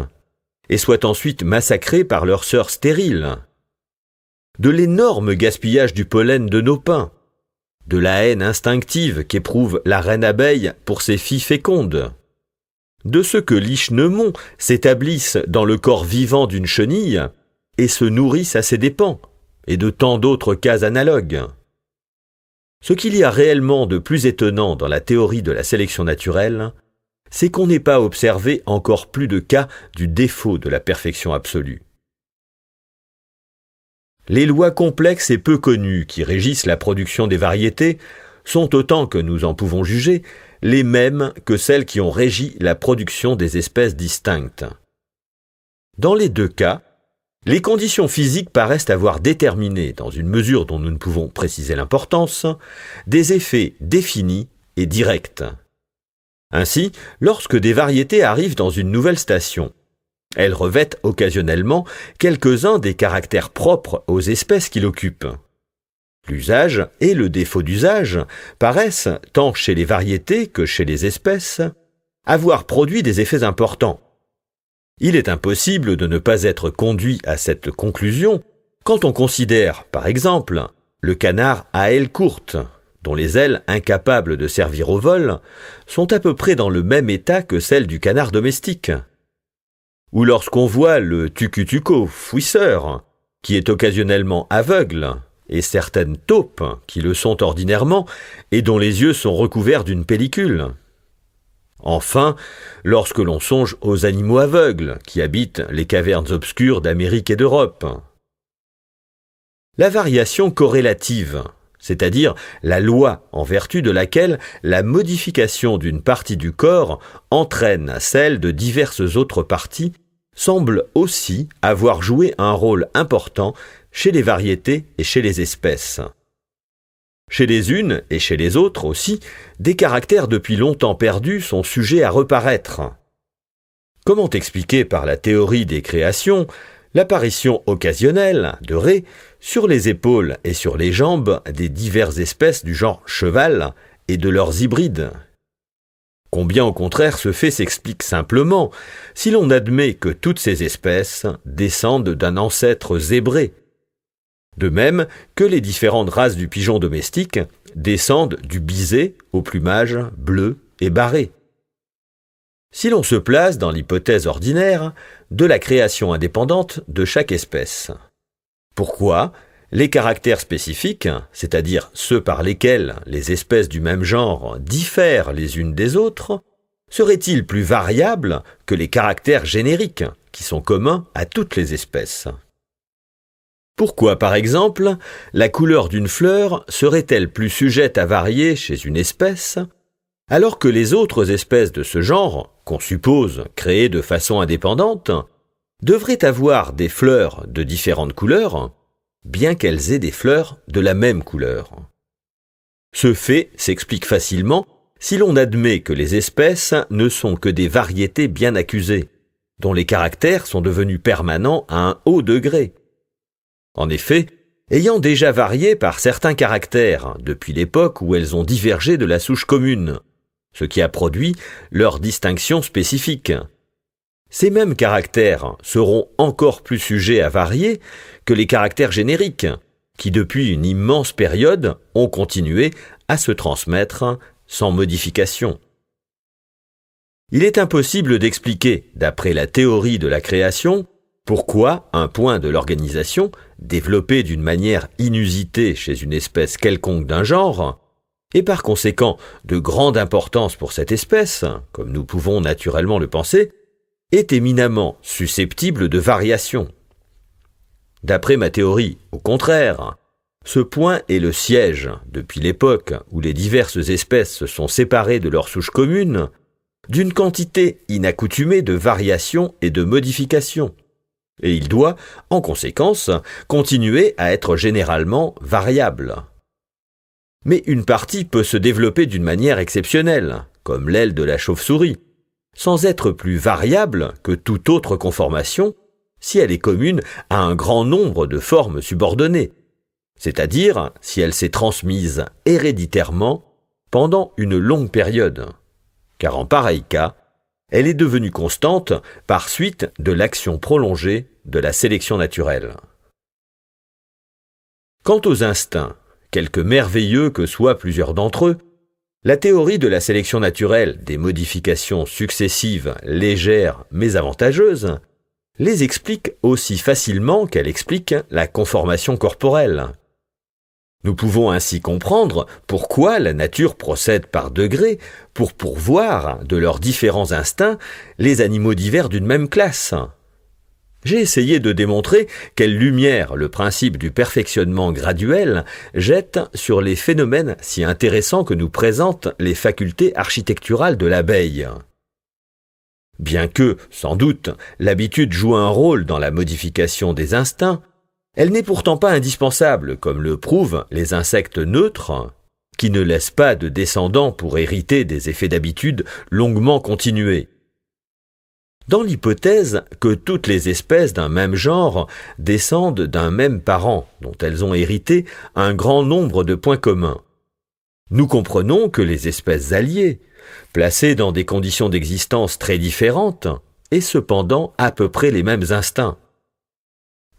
et soient ensuite massacrés par leurs sœurs stériles, de l'énorme gaspillage du pollen de nos pins, de la haine instinctive qu'éprouve la reine abeille pour ses filles fécondes, de ce que l'ichneumon s'établisse dans le corps vivant d'une chenille et se nourrisse à ses dépens, et de tant d'autres cas analogues. Ce qu'il y a réellement de plus étonnant dans la théorie de la sélection naturelle, c'est qu'on n'ait pas observé encore plus de cas du défaut de la perfection absolue. Les lois complexes et peu connues qui régissent la production des variétés sont, autant que nous en pouvons juger, les mêmes que celles qui ont régi la production des espèces distinctes. Dans les deux cas, les conditions physiques paraissent avoir déterminé, dans une mesure dont nous ne pouvons préciser l'importance, des effets définis et directs. Ainsi, lorsque des variétés arrivent dans une nouvelle station, elles revêtent occasionnellement quelques-uns des caractères propres aux espèces qui l'occupent. L'usage et le défaut d'usage paraissent, tant chez les variétés que chez les espèces, avoir produit des effets importants. Il est impossible de ne pas être conduit à cette conclusion quand on considère, par exemple, le canard à ailes courtes, dont les ailes, incapables de servir au vol, sont à peu près dans le même état que celles du canard domestique. Ou lorsqu'on voit le tucutuco, fouisseur, qui est occasionnellement aveugle, et certaines taupes qui le sont ordinairement et dont les yeux sont recouverts d'une pellicule. Enfin, lorsque l'on songe aux animaux aveugles qui habitent les cavernes obscures d'Amérique et d'Europe. La variation corrélative, c'est-à-dire la loi en vertu de laquelle la modification d'une partie du corps entraîne celle de diverses autres parties, semble aussi avoir joué un rôle important chez les variétés et chez les espèces. Chez les unes et chez les autres aussi, des caractères depuis longtemps perdus sont sujets à reparaître. Comment expliquer par la théorie des créations l'apparition occasionnelle de raies sur les épaules et sur les jambes des diverses espèces du genre cheval et de leurs hybrides? Combien au contraire ce fait s'explique simplement si l'on admet que toutes ces espèces descendent d'un ancêtre zébré, de même que les différentes races du pigeon domestique descendent du bisé au plumage bleu et barré. Si l'on se place dans l'hypothèse ordinaire de la création indépendante de chaque espèce, pourquoi les caractères spécifiques, c'est-à-dire ceux par lesquels les espèces du même genre diffèrent les unes des autres, seraient-ils plus variables que les caractères génériques qui sont communs à toutes les espèces? Pourquoi, par exemple, la couleur d'une fleur serait-elle plus sujette à varier chez une espèce, alors que les autres espèces de ce genre, qu'on suppose créées de façon indépendante, devraient avoir des fleurs de différentes couleurs, bien qu'elles aient des fleurs de la même couleur? Ce fait s'explique facilement si l'on admet que les espèces ne sont que des variétés bien accusées, dont les caractères sont devenus permanents à un haut degré. En effet, ayant déjà varié par certains caractères depuis l'époque où elles ont divergé de la souche commune, ce qui a produit leur distinction spécifique. Ces mêmes caractères seront encore plus sujets à varier que les caractères génériques, qui depuis une immense période ont continué à se transmettre sans modification. Il est impossible d'expliquer, d'après la théorie de la création, pourquoi un point de l'organisation, développé d'une manière inusitée chez une espèce quelconque d'un genre, et par conséquent de grande importance pour cette espèce, comme nous pouvons naturellement le penser, est éminemment susceptible de variation. D'après ma théorie, au contraire, ce point est le siège, depuis l'époque où les diverses espèces se sont séparées de leur souche commune, d'une quantité inaccoutumée de variations et de modifications. Et il doit, en conséquence, continuer à être généralement variable. Mais une partie peut se développer d'une manière exceptionnelle, comme l'aile de la chauve-souris, sans être plus variable que toute autre conformation si elle est commune à un grand nombre de formes subordonnées, c'est-à-dire si elle s'est transmise héréditairement pendant une longue période, car en pareil cas, elle est devenue constante par suite de l'action prolongée de la sélection naturelle. Quant aux instincts, quelque merveilleux que soient plusieurs d'entre eux, la théorie de la sélection naturelle des modifications successives, légères mais avantageuses, les explique aussi facilement qu'elle explique la conformation corporelle. Nous pouvons ainsi comprendre pourquoi la nature procède par degrés pour pourvoir de leurs différents instincts les animaux divers d'une même classe. J'ai essayé de démontrer quelle lumière le principe du perfectionnement graduel jette sur les phénomènes si intéressants que nous présentent les facultés architecturales de l'abeille. Bien que, sans doute, l'habitude joue un rôle dans la modification des instincts, elle n'est pourtant pas indispensable, comme le prouvent les insectes neutres, qui ne laissent pas de descendants pour hériter des effets d'habitude longuement continués. Dans l'hypothèse que toutes les espèces d'un même genre descendent d'un même parent, dont elles ont hérité un grand nombre de points communs, nous comprenons que les espèces alliées, placées dans des conditions d'existence très différentes, aient cependant à peu près les mêmes instincts.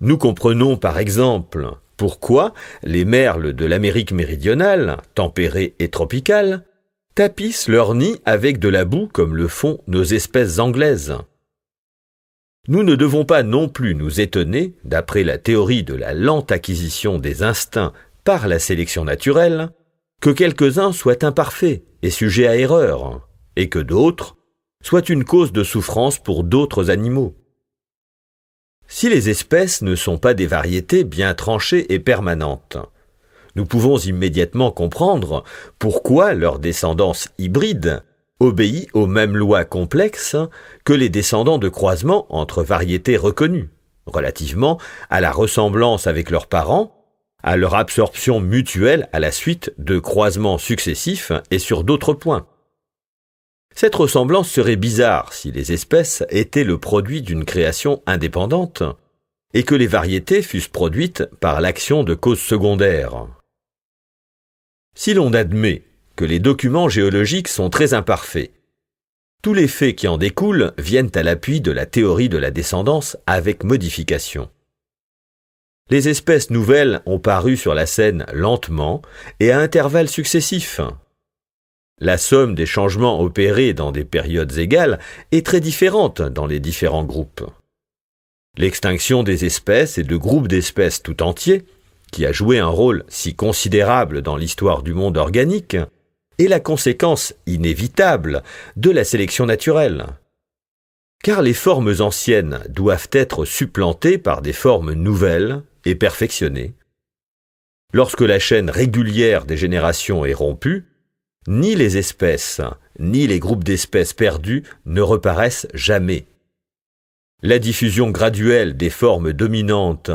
Nous comprenons par exemple pourquoi les merles de l'Amérique méridionale, tempérée et tropicale, tapissent leur nid avec de la boue comme le font nos espèces anglaises. Nous ne devons pas non plus nous étonner, d'après la théorie de la lente acquisition des instincts par la sélection naturelle, que quelques-uns soient imparfaits et sujets à erreur, et que d'autres soient une cause de souffrance pour d'autres animaux. Si les espèces ne sont pas des variétés bien tranchées et permanentes, nous pouvons immédiatement comprendre pourquoi leur descendance hybride obéit aux mêmes lois complexes que les descendants de croisement entre variétés reconnues, relativement à la ressemblance avec leurs parents, à leur absorption mutuelle à la suite de croisements successifs et sur d'autres points. Cette ressemblance serait bizarre si les espèces étaient le produit d'une création indépendante et que les variétés fussent produites par l'action de causes secondaires. Si l'on admet que les documents géologiques sont très imparfaits, tous les faits qui en découlent viennent à l'appui de la théorie de la descendance avec modification. Les espèces nouvelles ont paru sur la scène lentement et à intervalles successifs. La somme des changements opérés dans des périodes égales est très différente dans les différents groupes. L'extinction des espèces et de groupes d'espèces tout entiers, qui a joué un rôle si considérable dans l'histoire du monde organique, est la conséquence inévitable de la sélection naturelle. Car les formes anciennes doivent être supplantées par des formes nouvelles et perfectionnées. Lorsque la chaîne régulière des générations est rompue, ni les espèces, ni les groupes d'espèces perdus ne reparaissent jamais. La diffusion graduelle des formes dominantes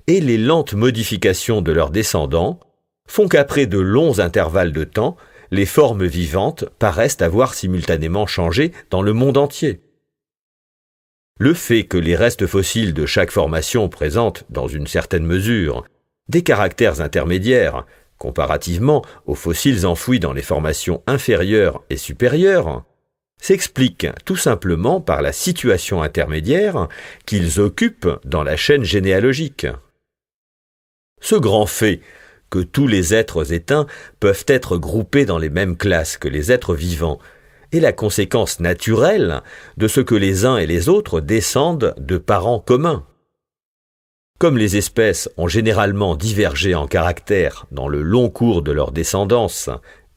et les lentes modifications de leurs descendants font qu'après de longs intervalles de temps, les formes vivantes paraissent avoir simultanément changé dans le monde entier. Le fait que les restes fossiles de chaque formation présentent, dans une certaine mesure, des caractères intermédiaires, comparativement aux fossiles enfouis dans les formations inférieures et supérieures, s'explique tout simplement par la situation intermédiaire qu'ils occupent dans la chaîne généalogique. Ce grand fait que tous les êtres éteints peuvent être groupés dans les mêmes classes que les êtres vivants est la conséquence naturelle de ce que les uns et les autres descendent de parents communs. Comme les espèces ont généralement divergé en caractère dans le long cours de leur descendance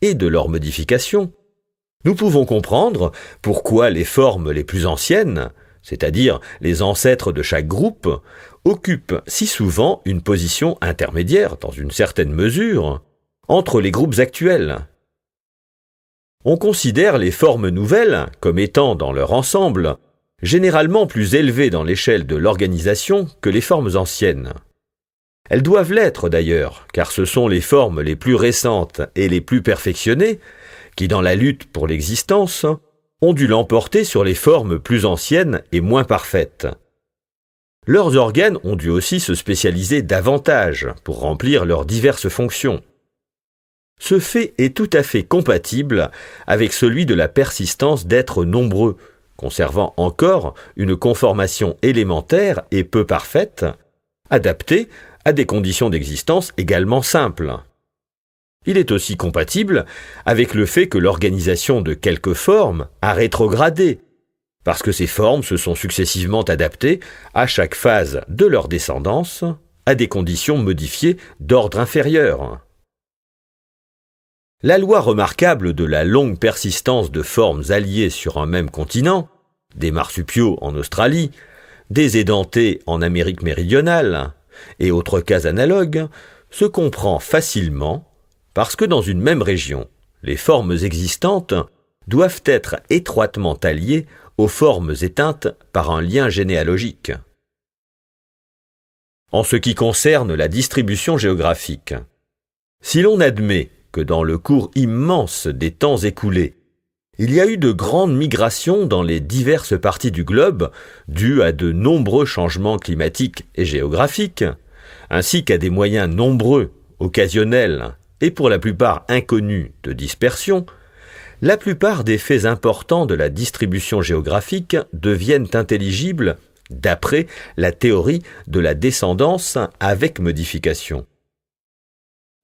et de leur modification, nous pouvons comprendre pourquoi les formes les plus anciennes, c'est-à-dire les ancêtres de chaque groupe, occupent si souvent une position intermédiaire, dans une certaine mesure, entre les groupes actuels. On considère les formes nouvelles comme étant, dans leur ensemble, généralement plus élevées dans l'échelle de l'organisation que les formes anciennes. Elles doivent l'être d'ailleurs, car ce sont les formes les plus récentes et les plus perfectionnées qui, dans la lutte pour l'existence, ont dû l'emporter sur les formes plus anciennes et moins parfaites. Leurs organes ont dû aussi se spécialiser davantage pour remplir leurs diverses fonctions. Ce fait est tout à fait compatible avec celui de la persistance d'êtres nombreux, conservant encore une conformation élémentaire et peu parfaite, adaptée à des conditions d'existence également simples. Il est aussi compatible avec le fait que l'organisation de quelques formes a rétrogradé, parce que ces formes se sont successivement adaptées à chaque phase de leur descendance à des conditions modifiées d'ordre inférieur. La loi remarquable de la longue persistance de formes alliées sur un même continent, des marsupiaux en Australie, des édentés en Amérique méridionale et autres cas analogues, se comprend facilement parce que dans une même région, les formes existantes doivent être étroitement alliées aux formes éteintes par un lien généalogique. En ce qui concerne la distribution géographique, si l'on admet que dans le cours immense des temps écoulés, il y a eu de grandes migrations dans les diverses parties du globe dues à de nombreux changements climatiques et géographiques, ainsi qu'à des moyens nombreux, occasionnels et pour la plupart inconnus de dispersion, la plupart des faits importants de la distribution géographique deviennent intelligibles d'après la théorie de la descendance avec modification.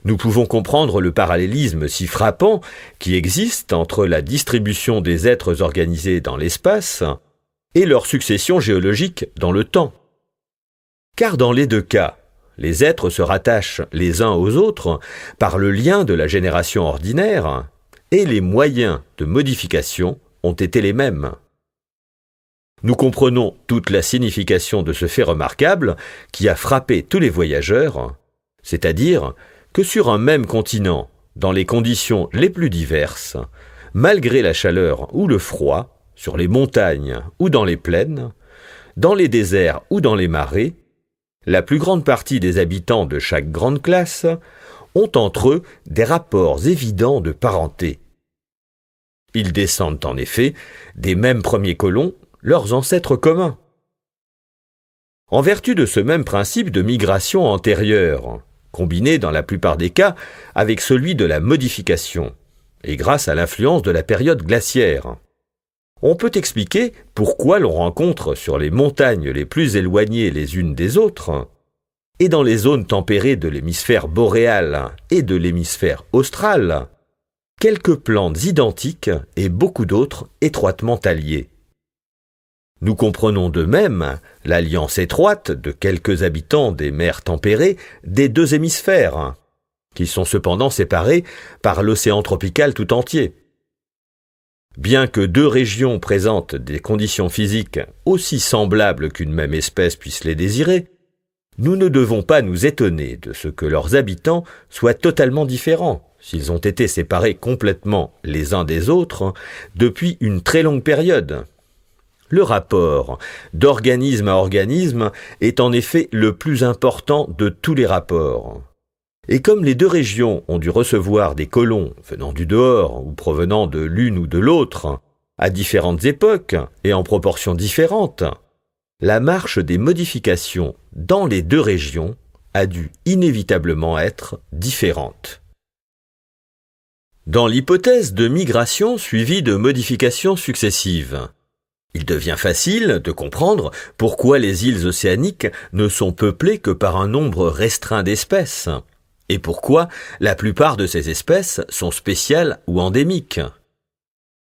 Nous pouvons comprendre le parallélisme si frappant qui existe entre la distribution des êtres organisés dans l'espace et leur succession géologique dans le temps. Car dans les deux cas, les êtres se rattachent les uns aux autres par le lien de la génération ordinaire et les moyens de modification ont été les mêmes. Nous comprenons toute la signification de ce fait remarquable qui a frappé tous les voyageurs, c'est-à-dire que sur un même continent, dans les conditions les plus diverses, malgré la chaleur ou le froid, sur les montagnes ou dans les plaines, dans les déserts ou dans les marais, la plus grande partie des habitants de chaque grande classe ont entre eux des rapports évidents de parenté. Ils descendent en effet des mêmes premiers colons, leurs ancêtres communs. En vertu de ce même principe de migration antérieure, combiné dans la plupart des cas avec celui de la modification, et grâce à l'influence de la période glaciaire, on peut expliquer pourquoi l'on rencontre sur les montagnes les plus éloignées les unes des autres, et dans les zones tempérées de l'hémisphère boréal et de l'hémisphère austral, quelques plantes identiques et beaucoup d'autres étroitement alliées. Nous comprenons de même l'alliance étroite de quelques habitants des mers tempérées des deux hémisphères, qui sont cependant séparés par l'océan tropical tout entier. Bien que deux régions présentent des conditions physiques aussi semblables qu'une même espèce puisse les désirer, nous ne devons pas nous étonner de ce que leurs habitants soient totalement différents, s'ils ont été séparés complètement les uns des autres depuis une très longue période. Le rapport d'organisme à organisme est en effet le plus important de tous les rapports. Et comme les deux régions ont dû recevoir des colons venant du dehors ou provenant de l'une ou de l'autre, à différentes époques et en proportions différentes, la marche des modifications dans les deux régions a dû inévitablement être différente. Dans l'hypothèse de migration suivie de modifications successives, il devient facile de comprendre pourquoi les îles océaniques ne sont peuplées que par un nombre restreint d'espèces, et pourquoi la plupart de ces espèces sont spéciales ou endémiques.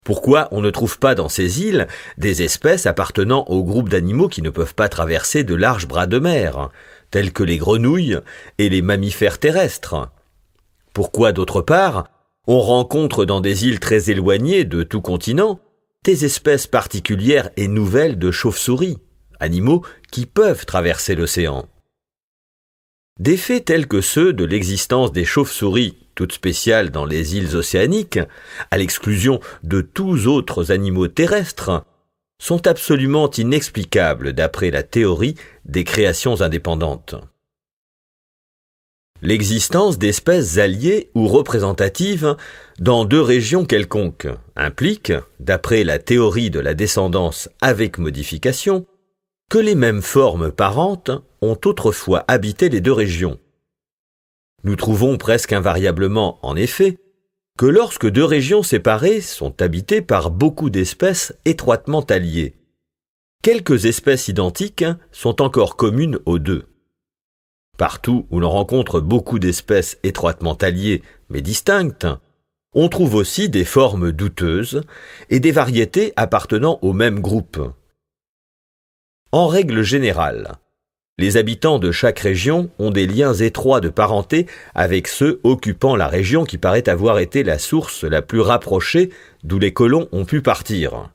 Pourquoi on ne trouve pas dans ces îles des espèces appartenant au groupe d'animaux qui ne peuvent pas traverser de larges bras de mer, tels que les grenouilles et les mammifères terrestres? Pourquoi, d'autre part, on rencontre dans des îles très éloignées de tout continent des espèces particulières et nouvelles de chauves-souris, animaux qui peuvent traverser l'océan? Des faits tels que ceux de l'existence des chauves-souris, toutes spéciales dans les îles océaniques, à l'exclusion de tous autres animaux terrestres, sont absolument inexplicables d'après la théorie des créations indépendantes. L'existence d'espèces alliées ou représentatives dans deux régions quelconques implique, d'après la théorie de la descendance avec modification, que les mêmes formes parentes ont autrefois habité les deux régions. Nous trouvons presque invariablement, en effet, que lorsque deux régions séparées sont habitées par beaucoup d'espèces étroitement alliées, quelques espèces identiques sont encore communes aux deux. Partout où l'on rencontre beaucoup d'espèces étroitement alliées mais distinctes, on trouve aussi des formes douteuses et des variétés appartenant au même groupe. En règle générale, les habitants de chaque région ont des liens étroits de parenté avec ceux occupant la région qui paraît avoir été la source la plus rapprochée d'où les colons ont pu partir.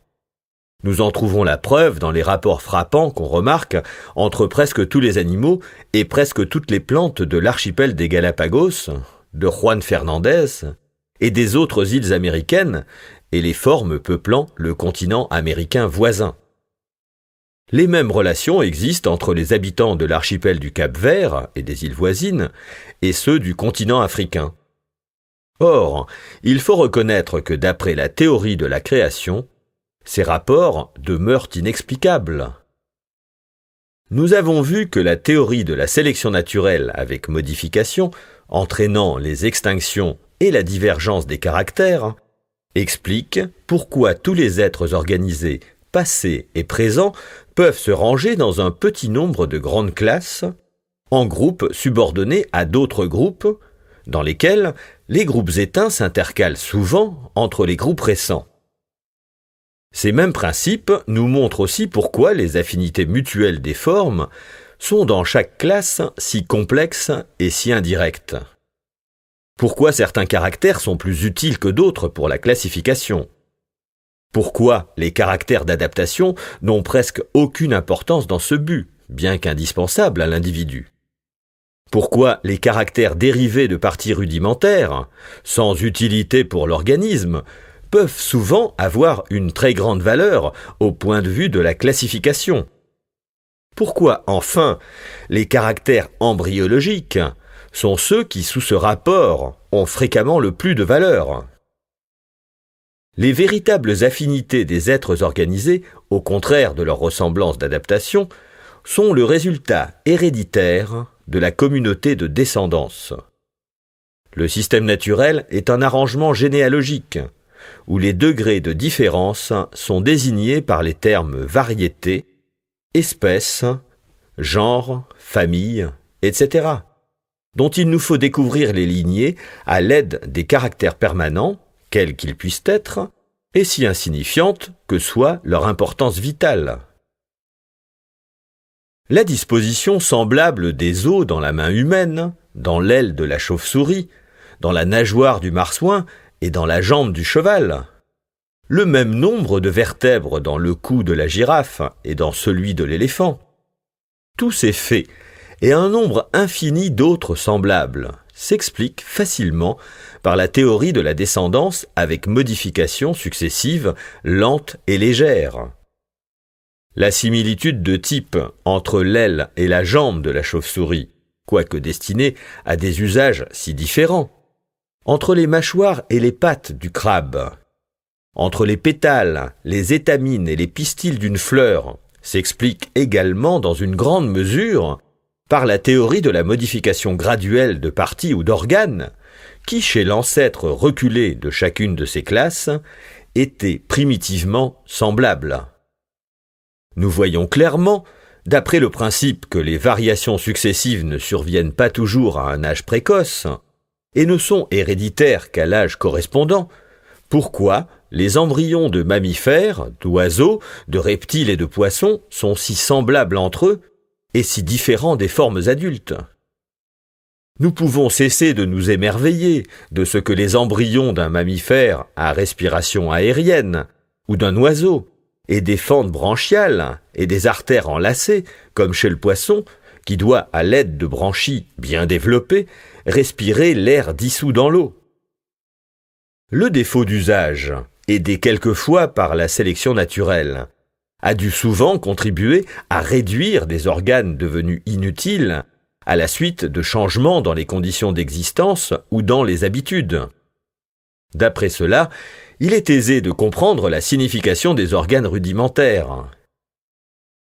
Nous en trouvons la preuve dans les rapports frappants qu'on remarque entre presque tous les animaux et presque toutes les plantes de l'archipel des Galapagos, de Juan Fernandez et des autres îles américaines et les formes peuplant le continent américain voisin. Les mêmes relations existent entre les habitants de l'archipel du Cap-Vert et des îles voisines et ceux du continent africain. Or, il faut reconnaître que d'après la théorie de la création, ces rapports demeurent inexplicables. Nous avons vu que la théorie de la sélection naturelle avec modification, entraînant les extinctions et la divergence des caractères, explique pourquoi tous les êtres organisés, passés et présents, peuvent se ranger dans un petit nombre de grandes classes, en groupes subordonnés à d'autres groupes, dans lesquels les groupes éteints s'intercalent souvent entre les groupes récents. Ces mêmes principes nous montrent aussi pourquoi les affinités mutuelles des formes sont dans chaque classe si complexes et si indirectes. Pourquoi certains caractères sont plus utiles que d'autres pour la classification? Pourquoi les caractères d'adaptation n'ont presque aucune importance dans ce but, bien qu'indispensables à l'individu? Pourquoi les caractères dérivés de parties rudimentaires, sans utilité pour l'organisme, peuvent souvent avoir une très grande valeur au point de vue de la classification? Pourquoi, enfin, les caractères embryologiques sont ceux qui, sous ce rapport, ont fréquemment le plus de valeur? Les véritables affinités des êtres organisés, au contraire de leur ressemblance d'adaptation, sont le résultat héréditaire de la communauté de descendance. Le système naturel est un arrangement généalogique, où les degrés de différence sont désignés par les termes variété, espèce, genre, famille, etc., dont il nous faut découvrir les lignées à l'aide des caractères permanents, quels qu'ils puissent être, et si insignifiantes que soit leur importance vitale. La disposition semblable des os dans la main humaine, dans l'aile de la chauve-souris, dans la nageoire du marsouin et dans la jambe du cheval, le même nombre de vertèbres dans le cou de la girafe et dans celui de l'éléphant, tous ces faits et un nombre infini d'autres semblables s'expliquent facilement par la théorie de la descendance avec modifications successives, lentes et légères. La similitude de type entre l'aile et la jambe de la chauve-souris, quoique destinée à des usages si différents, entre les mâchoires et les pattes du crabe, entre les pétales, les étamines et les pistils d'une fleur, s'explique également dans une grande mesure par la théorie de la modification graduelle de parties ou d'organes, qui, chez l'ancêtre reculé de chacune de ces classes, était primitivement semblable. Nous voyons clairement, d'après le principe que les variations successives ne surviennent pas toujours à un âge précoce, et ne sont héréditaires qu'à l'âge correspondant, pourquoi les embryons de mammifères, d'oiseaux, de reptiles et de poissons sont si semblables entre eux et si différents des formes adultes. Nous pouvons cesser de nous émerveiller de ce que les embryons d'un mammifère à respiration aérienne ou d'un oiseau aient des fentes branchiales et des artères enlacées, comme chez le poisson, qui doit, à l'aide de branchies bien développées, respirer l'air dissous dans l'eau. Le défaut d'usage, aidé quelquefois par la sélection naturelle, a dû souvent contribuer à réduire des organes devenus inutiles à la suite de changements dans les conditions d'existence ou dans les habitudes. D'après cela, il est aisé de comprendre la signification des organes rudimentaires.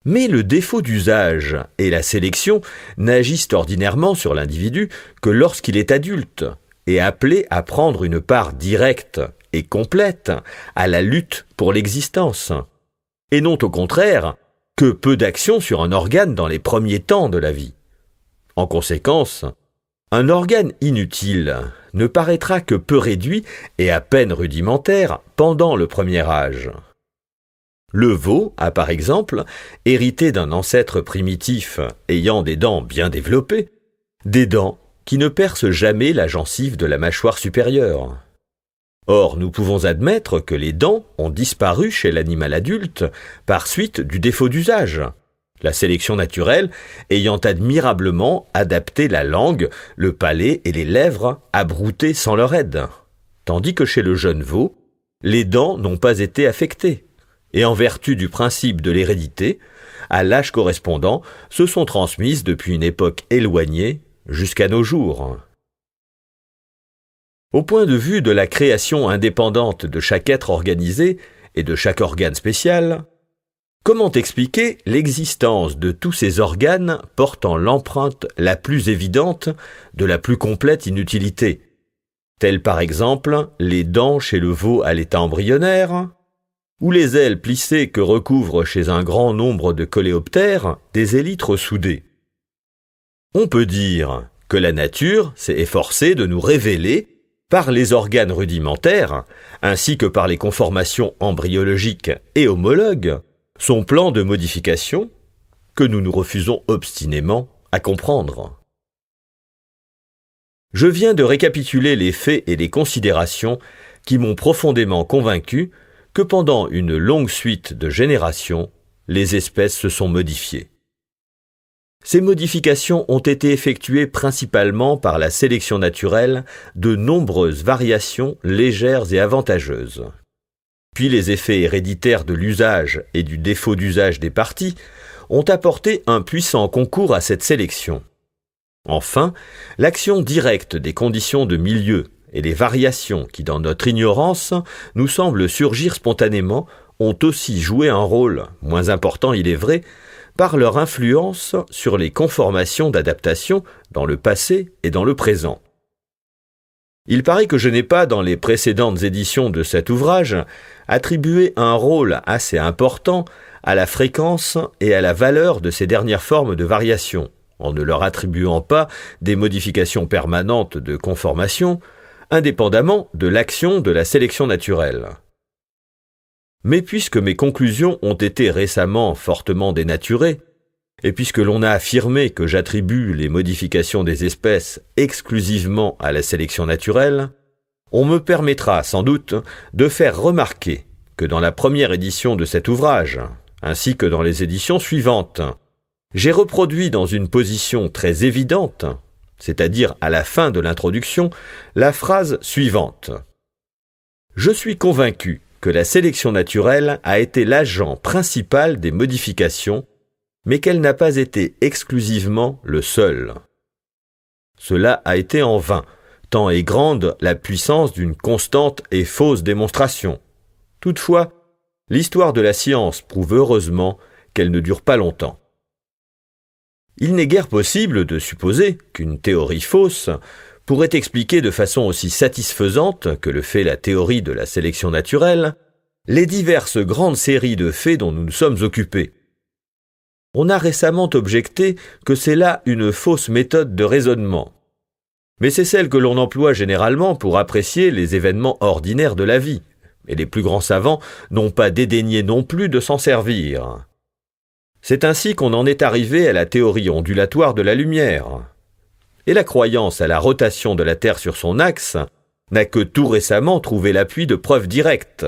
Mais le défaut d'usage et la sélection n'agissent ordinairement sur l'individu que lorsqu'il est adulte et appelé à prendre une part directe et complète à la lutte pour l'existence, et non au contraire que peu d'action sur un organe dans les premiers temps de la vie. En conséquence, un organe inutile ne paraîtra que peu réduit et à peine rudimentaire pendant le premier âge. Le veau a par exemple hérité d'un ancêtre primitif ayant des dents bien développées, des dents qui ne percent jamais la gencive de la mâchoire supérieure. Or, nous pouvons admettre que les dents ont disparu chez l'animal adulte par suite du défaut d'usage, la sélection naturelle ayant admirablement adapté la langue, le palais et les lèvres à brouter sans leur aide, tandis que chez le jeune veau, les dents n'ont pas été affectées, et en vertu du principe de l'hérédité, à l'âge correspondant, se sont transmises depuis une époque éloignée jusqu'à nos jours. Au point de vue de la création indépendante de chaque être organisé et de chaque organe spécial, comment expliquer l'existence de tous ces organes portant l'empreinte la plus évidente de la plus complète inutilité, telles par exemple les dents chez le veau à l'état embryonnaire, ou les ailes plissées que recouvrent chez un grand nombre de coléoptères des élytres soudés. On peut dire que la nature s'est efforcée de nous révéler, par les organes rudimentaires, ainsi que par les conformations embryologiques et homologues, son plan de modification que nous nous refusons obstinément à comprendre. Je viens de récapituler les faits et les considérations qui m'ont profondément convaincu que pendant une longue suite de générations, les espèces se sont modifiées. Ces modifications ont été effectuées principalement par la sélection naturelle de nombreuses variations légères et avantageuses. Puis les effets héréditaires de l'usage et du défaut d'usage des parties ont apporté un puissant concours à cette sélection. Enfin, l'action directe des conditions de milieu et les variations qui, dans notre ignorance, nous semblent surgir spontanément, ont aussi joué un rôle, moins important il est vrai, par leur influence sur les conformations d'adaptation dans le passé et dans le présent. Il paraît que je n'ai pas, dans les précédentes éditions de cet ouvrage, attribué un rôle assez important à la fréquence et à la valeur de ces dernières formes de variation, en ne leur attribuant pas des modifications permanentes de conformation, indépendamment de l'action de la sélection naturelle. Mais puisque mes conclusions ont été récemment fortement dénaturées, et puisque l'on a affirmé que j'attribue les modifications des espèces exclusivement à la sélection naturelle, on me permettra sans doute de faire remarquer que dans la première édition de cet ouvrage, ainsi que dans les éditions suivantes, j'ai reproduit dans une position très évidente, c'est-à-dire à la fin de l'introduction, la phrase suivante. Je suis convaincu que la sélection naturelle a été l'agent principal des modifications, mais qu'elle n'a pas été exclusivement le seul. Cela a été en vain, tant est grande la puissance d'une constante et fausse démonstration. Toutefois, l'histoire de la science prouve heureusement qu'elle ne dure pas longtemps. Il n'est guère possible de supposer qu'une théorie fausse pourrait expliquer de façon aussi satisfaisante que le fait la théorie de la sélection naturelle les diverses grandes séries de faits dont nous nous sommes occupés. On a récemment objecté que c'est là une fausse méthode de raisonnement. Mais c'est celle que l'on emploie généralement pour apprécier les événements ordinaires de la vie, et les plus grands savants n'ont pas dédaigné non plus de s'en servir. C'est ainsi qu'on en est arrivé à la théorie ondulatoire de la lumière. Et la croyance à la rotation de la Terre sur son axe n'a que tout récemment trouvé l'appui de preuves directes.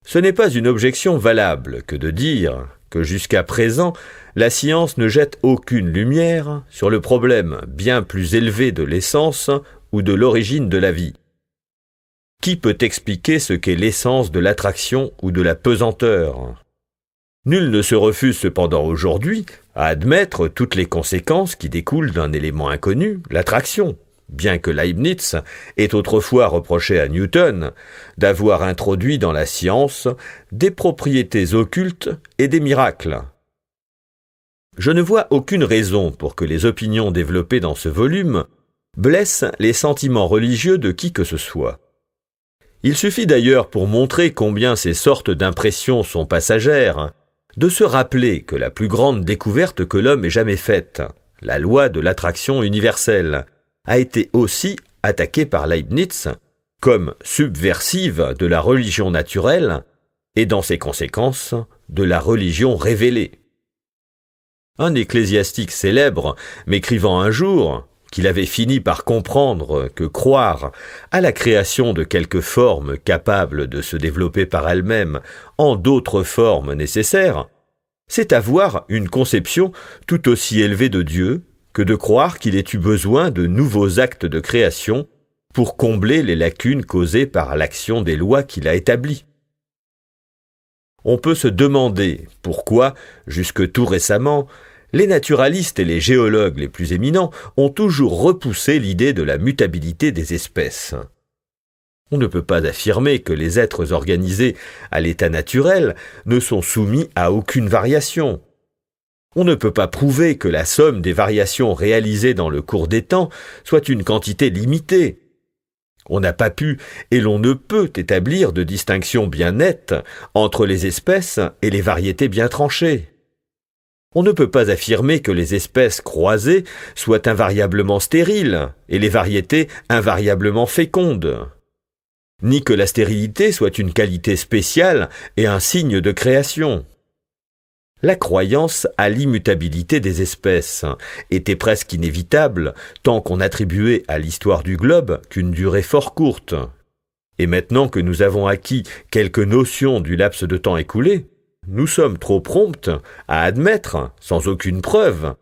Ce n'est pas une objection valable que de dire que jusqu'à présent, la science ne jette aucune lumière sur le problème bien plus élevé de l'essence ou de l'origine de la vie. Qui peut expliquer ce qu'est l'essence de l'attraction ou de la pesanteur ? Nul ne se refuse cependant aujourd'hui à admettre toutes les conséquences qui découlent d'un élément inconnu, l'attraction, bien que Leibniz ait autrefois reproché à Newton d'avoir introduit dans la science des propriétés occultes et des miracles, Je ne vois aucune raison pour que les opinions développées dans ce volume blessent les sentiments religieux de qui que ce soit. Il suffit d'ailleurs, pour montrer combien ces sortes d'impressions sont passagères, de se rappeler que la plus grande découverte que l'homme ait jamais faite, la loi de l'attraction universelle, a été aussi attaquée par Leibniz comme subversive de la religion naturelle et dans ses conséquences de la religion révélée. Un ecclésiastique célèbre m'écrivant un jour qu'il avait fini par comprendre que croire à la création de quelque forme capable de se développer par elle-même en d'autres formes nécessaires, c'est avoir une conception tout aussi élevée de Dieu que de croire qu'il ait eu besoin de nouveaux actes de création pour combler les lacunes causées par l'action des lois qu'il a établies. On peut se demander pourquoi, jusque tout récemment, les naturalistes et les géologues les plus éminents ont toujours repoussé l'idée de la mutabilité des espèces. On ne peut pas affirmer que les êtres organisés à l'état naturel ne sont soumis à aucune variation. On ne peut pas prouver que la somme des variations réalisées dans le cours des temps soit une quantité limitée. On n'a pas pu et l'on ne peut établir de distinction bien nette entre les espèces et les variétés bien tranchées. On ne peut pas affirmer que les espèces croisées soient invariablement stériles et les variétés invariablement fécondes, ni que la stérilité soit une qualité spéciale et un signe de création. La croyance à l'immutabilité des espèces était presque inévitable tant qu'on attribuait à l'histoire du globe qu'une durée fort courte. Et maintenant que nous avons acquis quelques notions du laps de temps écoulé, nous sommes trop prompts à admettre, sans aucune preuve,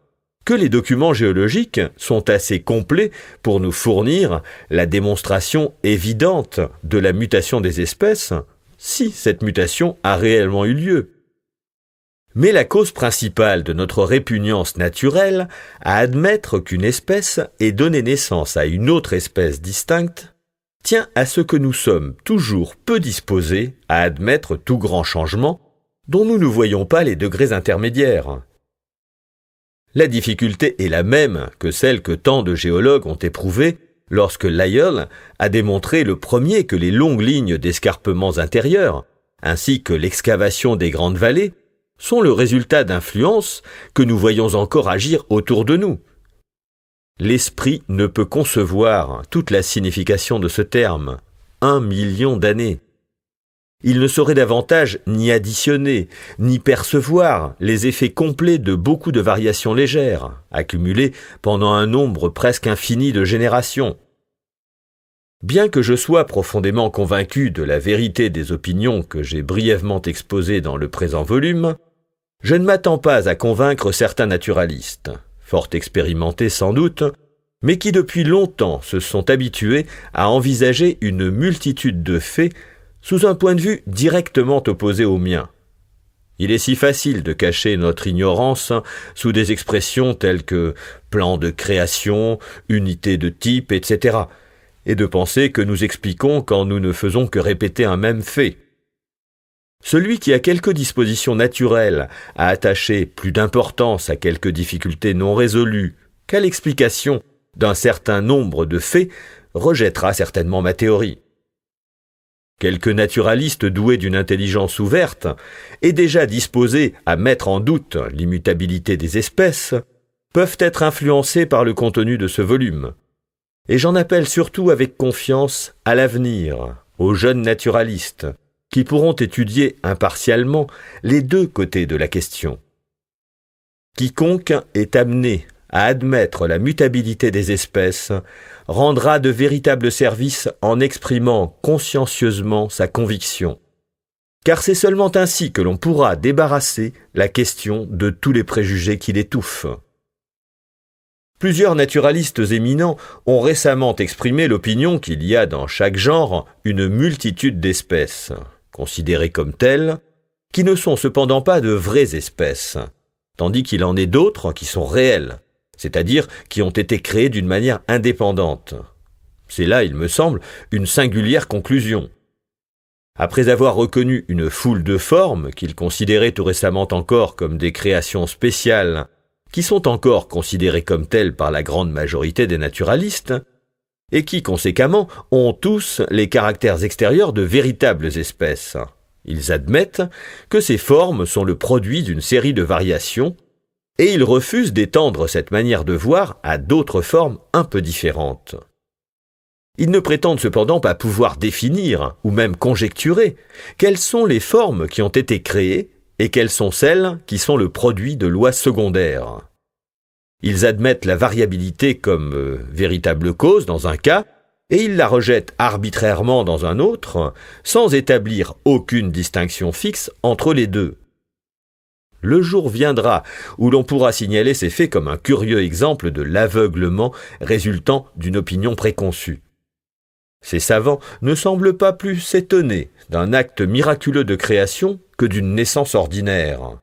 que les documents géologiques sont assez complets pour nous fournir la démonstration évidente de la mutation des espèces, si cette mutation a réellement eu lieu. Mais la cause principale de notre répugnance naturelle à admettre qu'une espèce ait donné naissance à une autre espèce distincte tient à ce que nous sommes toujours peu disposés à admettre tout grand changement dont nous ne voyons pas les degrés intermédiaires. La difficulté est la même que celle que tant de géologues ont éprouvée lorsque Lyell a démontré le premier que les longues lignes d'escarpements intérieurs, ainsi que l'excavation des grandes vallées, sont le résultat d'influences que nous voyons encore agir autour de nous. L'esprit ne peut concevoir toute la signification de ce terme, 1 million d'années. Il ne saurait davantage ni additionner, ni percevoir les effets complets de beaucoup de variations légères, accumulées pendant un nombre presque infini de générations. Bien que je sois profondément convaincu de la vérité des opinions que j'ai brièvement exposées dans le présent volume, je ne m'attends pas à convaincre certains naturalistes, fort expérimentés sans doute, mais qui depuis longtemps se sont habitués à envisager une multitude de faits sous un point de vue directement opposé au mien. Il est si facile de cacher notre ignorance sous des expressions telles que plan de création, unité de type, etc., et de penser que nous expliquons quand nous ne faisons que répéter un même fait. Celui qui a quelque disposition naturelle à attacher plus d'importance à quelques difficultés non résolues qu'à l'explication d'un certain nombre de faits rejettera certainement ma théorie. Quelques naturalistes doués d'une intelligence ouverte et déjà disposés à mettre en doute l'immutabilité des espèces peuvent être influencés par le contenu de ce volume. Et j'en appelle surtout avec confiance à l'avenir, aux jeunes naturalistes, qui pourront étudier impartialement les deux côtés de la question. Quiconque est amené à admettre la mutabilité des espèces rendra de véritables services en exprimant consciencieusement sa conviction. Car c'est seulement ainsi que l'on pourra débarrasser la question de tous les préjugés qui l'étouffent. Plusieurs naturalistes éminents ont récemment exprimé l'opinion qu'il y a dans chaque genre une multitude d'espèces, considérées comme telles, qui ne sont cependant pas de vraies espèces, tandis qu'il en est d'autres qui sont réelles, c'est-à-dire qui ont été créées d'une manière indépendante. C'est là, il me semble, une singulière conclusion. Après avoir reconnu une foule de formes qu'il considérait tout récemment encore comme des créations spéciales qui sont encore considérés comme tels par la grande majorité des naturalistes, et qui, conséquemment, ont tous les caractères extérieurs de véritables espèces. Ils admettent que ces formes sont le produit d'une série de variations, et ils refusent d'étendre cette manière de voir à d'autres formes un peu différentes. Ils ne prétendent cependant pas pouvoir définir, ou même conjecturer, quelles sont les formes qui ont été créées et quelles sont celles qui sont le produit de lois secondaires. Ils admettent la variabilité comme véritable cause dans un cas, et ils la rejettent arbitrairement dans un autre, sans établir aucune distinction fixe entre les deux. Le jour viendra où l'on pourra signaler ces faits comme un curieux exemple de l'aveuglement résultant d'une opinion préconçue. Ces savants ne semblent pas plus s'étonner d'un acte miraculeux de création que d'une naissance ordinaire.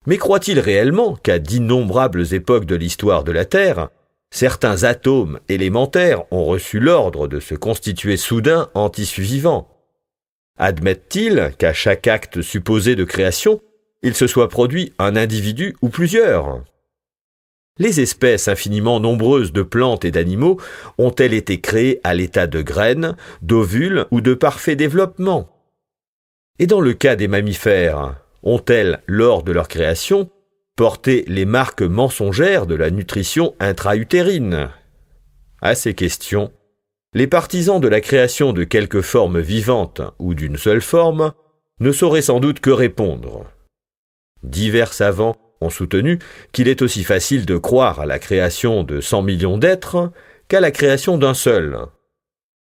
Mais croient-ils réellement qu'à d'innombrables époques de l'histoire de la Terre, certains atomes élémentaires ont reçu l'ordre de se constituer soudain en tissu vivant? Admettent-ils qu'à chaque acte supposé de création, il se soit produit un individu ou plusieurs? Les espèces infiniment nombreuses de plantes et d'animaux ont-elles été créées à l'état de graines, d'ovules ou de parfait développement? Et dans le cas des mammifères, ont-elles, lors de leur création, porté les marques mensongères de la nutrition intra-utérine? À ces questions, les partisans de la création de quelque forme vivante ou d'une seule forme ne sauraient sans doute que répondre. Divers savants ont soutenu qu'il est aussi facile de croire à la création de 100 millions d'êtres qu'à la création d'un seul.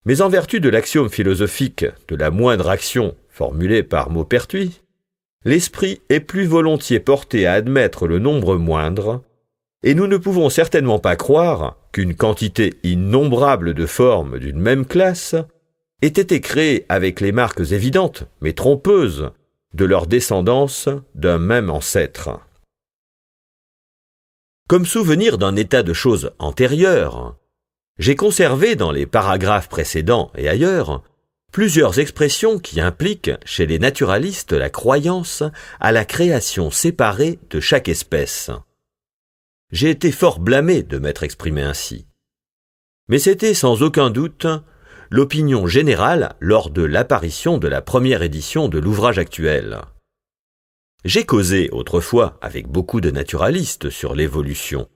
Mais en vertu de l'axiome philosophique de la moindre action formulé par Maupertuis, l'esprit est plus volontiers porté à admettre le nombre moindre, et nous ne pouvons certainement pas croire qu'une quantité innombrable de formes d'une même classe ait été créée avec les marques évidentes, mais trompeuses, de leur descendance d'un même ancêtre. Comme souvenir d'un état de choses antérieur, j'ai conservé dans les paragraphes précédents et ailleurs plusieurs expressions qui impliquent chez les naturalistes la croyance à la création séparée de chaque espèce. J'ai été fort blâmé de m'être exprimé ainsi. Mais c'était sans aucun doute l'opinion générale lors de l'apparition de la première édition de l'ouvrage actuel. J'ai causé autrefois avec beaucoup de naturalistes sur l'évolution,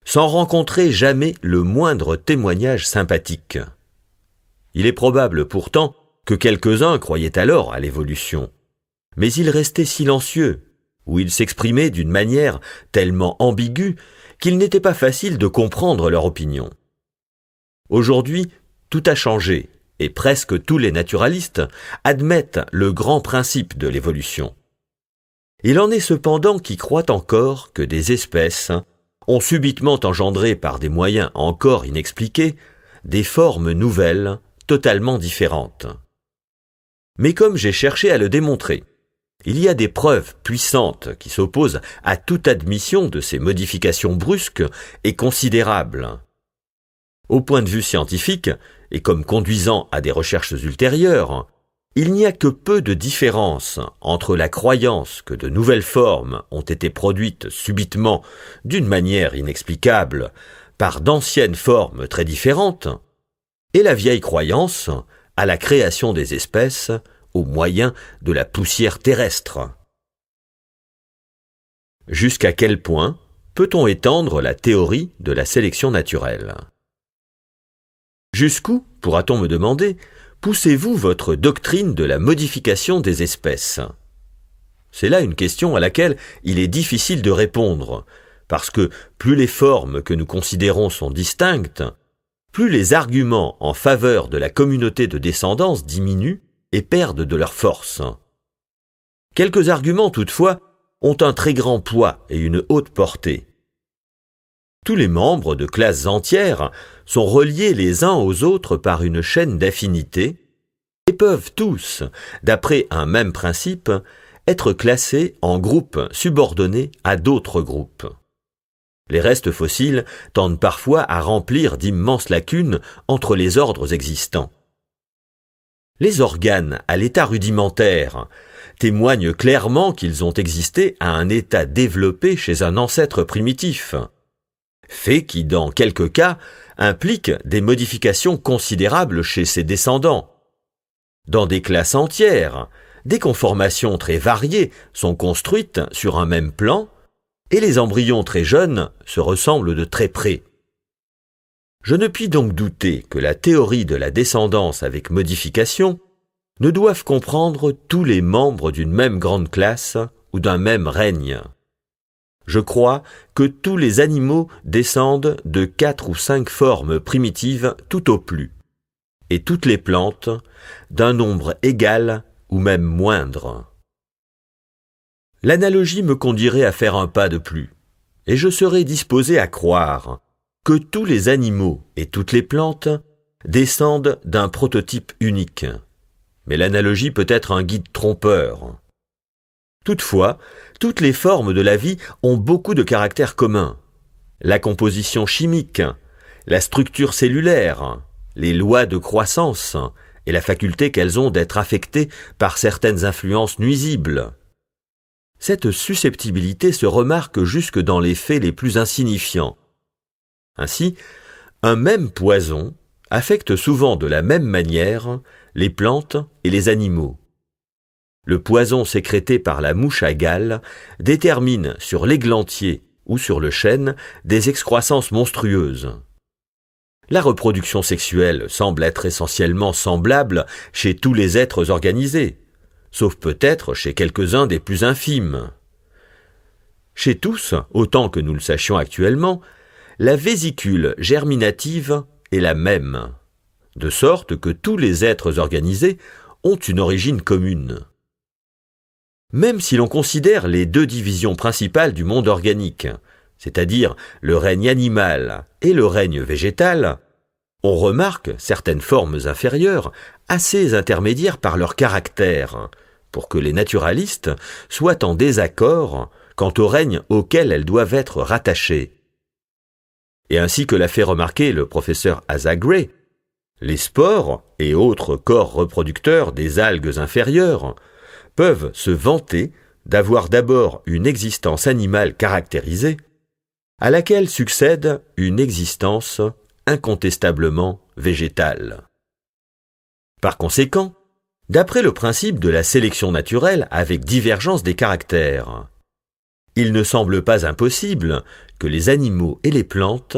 sans rencontrer jamais le moindre témoignage sympathique. Il est probable pourtant que quelques-uns croyaient alors à l'évolution, mais ils restaient silencieux, ou ils s'exprimaient d'une manière tellement ambiguë qu'il n'était pas facile de comprendre leur opinion. Aujourd'hui, tout a changé, et presque tous les naturalistes admettent le grand principe de l'évolution. Il en est cependant qui croient encore que des espèces ont subitement engendré par des moyens encore inexpliqués des formes nouvelles totalement différentes. Mais comme j'ai cherché à le démontrer, il y a des preuves puissantes qui s'opposent à toute admission de ces modifications brusques et considérables. Au point de vue scientifique, et comme conduisant à des recherches ultérieures, il n'y a que peu de différence entre la croyance que de nouvelles formes ont été produites subitement d'une manière inexplicable par d'anciennes formes très différentes et la vieille croyance à la création des espèces au moyen de la poussière terrestre. Jusqu'à quel point peut-on étendre la théorie de la sélection naturelle? Jusqu'où, pourra-t-on me demander, poussez-vous votre doctrine de la modification des espèces? C'est là une question à laquelle il est difficile de répondre, parce que plus les formes que nous considérons sont distinctes, plus les arguments en faveur de la communauté de descendance diminuent et perdent de leur force. Quelques arguments, toutefois, ont un très grand poids et une haute portée. Tous les membres de classes entières sont reliés les uns aux autres par une chaîne d'affinité et peuvent tous, d'après un même principe, être classés en groupes subordonnés à d'autres groupes. Les restes fossiles tendent parfois à remplir d'immenses lacunes entre les ordres existants. Les organes à l'état rudimentaire, témoignent clairement qu'ils ont existé à un état développé chez un ancêtre primitif, fait qui, dans quelques cas, implique des modifications considérables chez ses descendants. Dans des classes entières, des conformations très variées sont construites sur un même plan, et les embryons très jeunes se ressemblent de très près. Je ne puis donc douter que la théorie de la descendance avec modification ne doive comprendre tous les membres d'une même grande classe ou d'un même règne. Je crois que tous les animaux descendent de 4 ou 5 formes primitives tout au plus, et toutes les plantes d'un nombre égal ou même moindre. L'analogie me conduirait à faire un pas de plus, et je serais disposé à croire que tous les animaux et toutes les plantes descendent d'un prototype unique. Mais l'analogie peut être un guide trompeur. Toutefois, toutes les formes de la vie ont beaucoup de caractères communs. La composition chimique, la structure cellulaire, les lois de croissance et la faculté qu'elles ont d'être affectées par certaines influences nuisibles. Cette susceptibilité se remarque jusque dans les faits les plus insignifiants. Ainsi, un même poison affecte souvent de la même manière les plantes et les animaux. Le poison sécrété par la mouche à gale détermine sur l'églantier ou sur le chêne des excroissances monstrueuses. La reproduction sexuelle semble être essentiellement semblable chez tous les êtres organisés, sauf peut-être chez quelques-uns des plus infimes. Chez tous, autant que nous le sachions actuellement, la vésicule germinative est la même, de sorte que tous les êtres organisés ont une origine commune. Même si l'on considère les 2 divisions principales du monde organique, c'est-à-dire le règne animal et le règne végétal, on remarque certaines formes inférieures assez intermédiaires par leur caractère, pour que les naturalistes soient en désaccord quant au règne auquel elles doivent être rattachées. Et ainsi que l'a fait remarquer le professeur Asa Gray, les spores et autres corps reproducteurs des algues inférieures peuvent se vanter d'avoir d'abord une existence animale caractérisée, à laquelle succède une existence incontestablement végétale. Par conséquent, d'après le principe de la sélection naturelle avec divergence des caractères, il ne semble pas impossible que les animaux et les plantes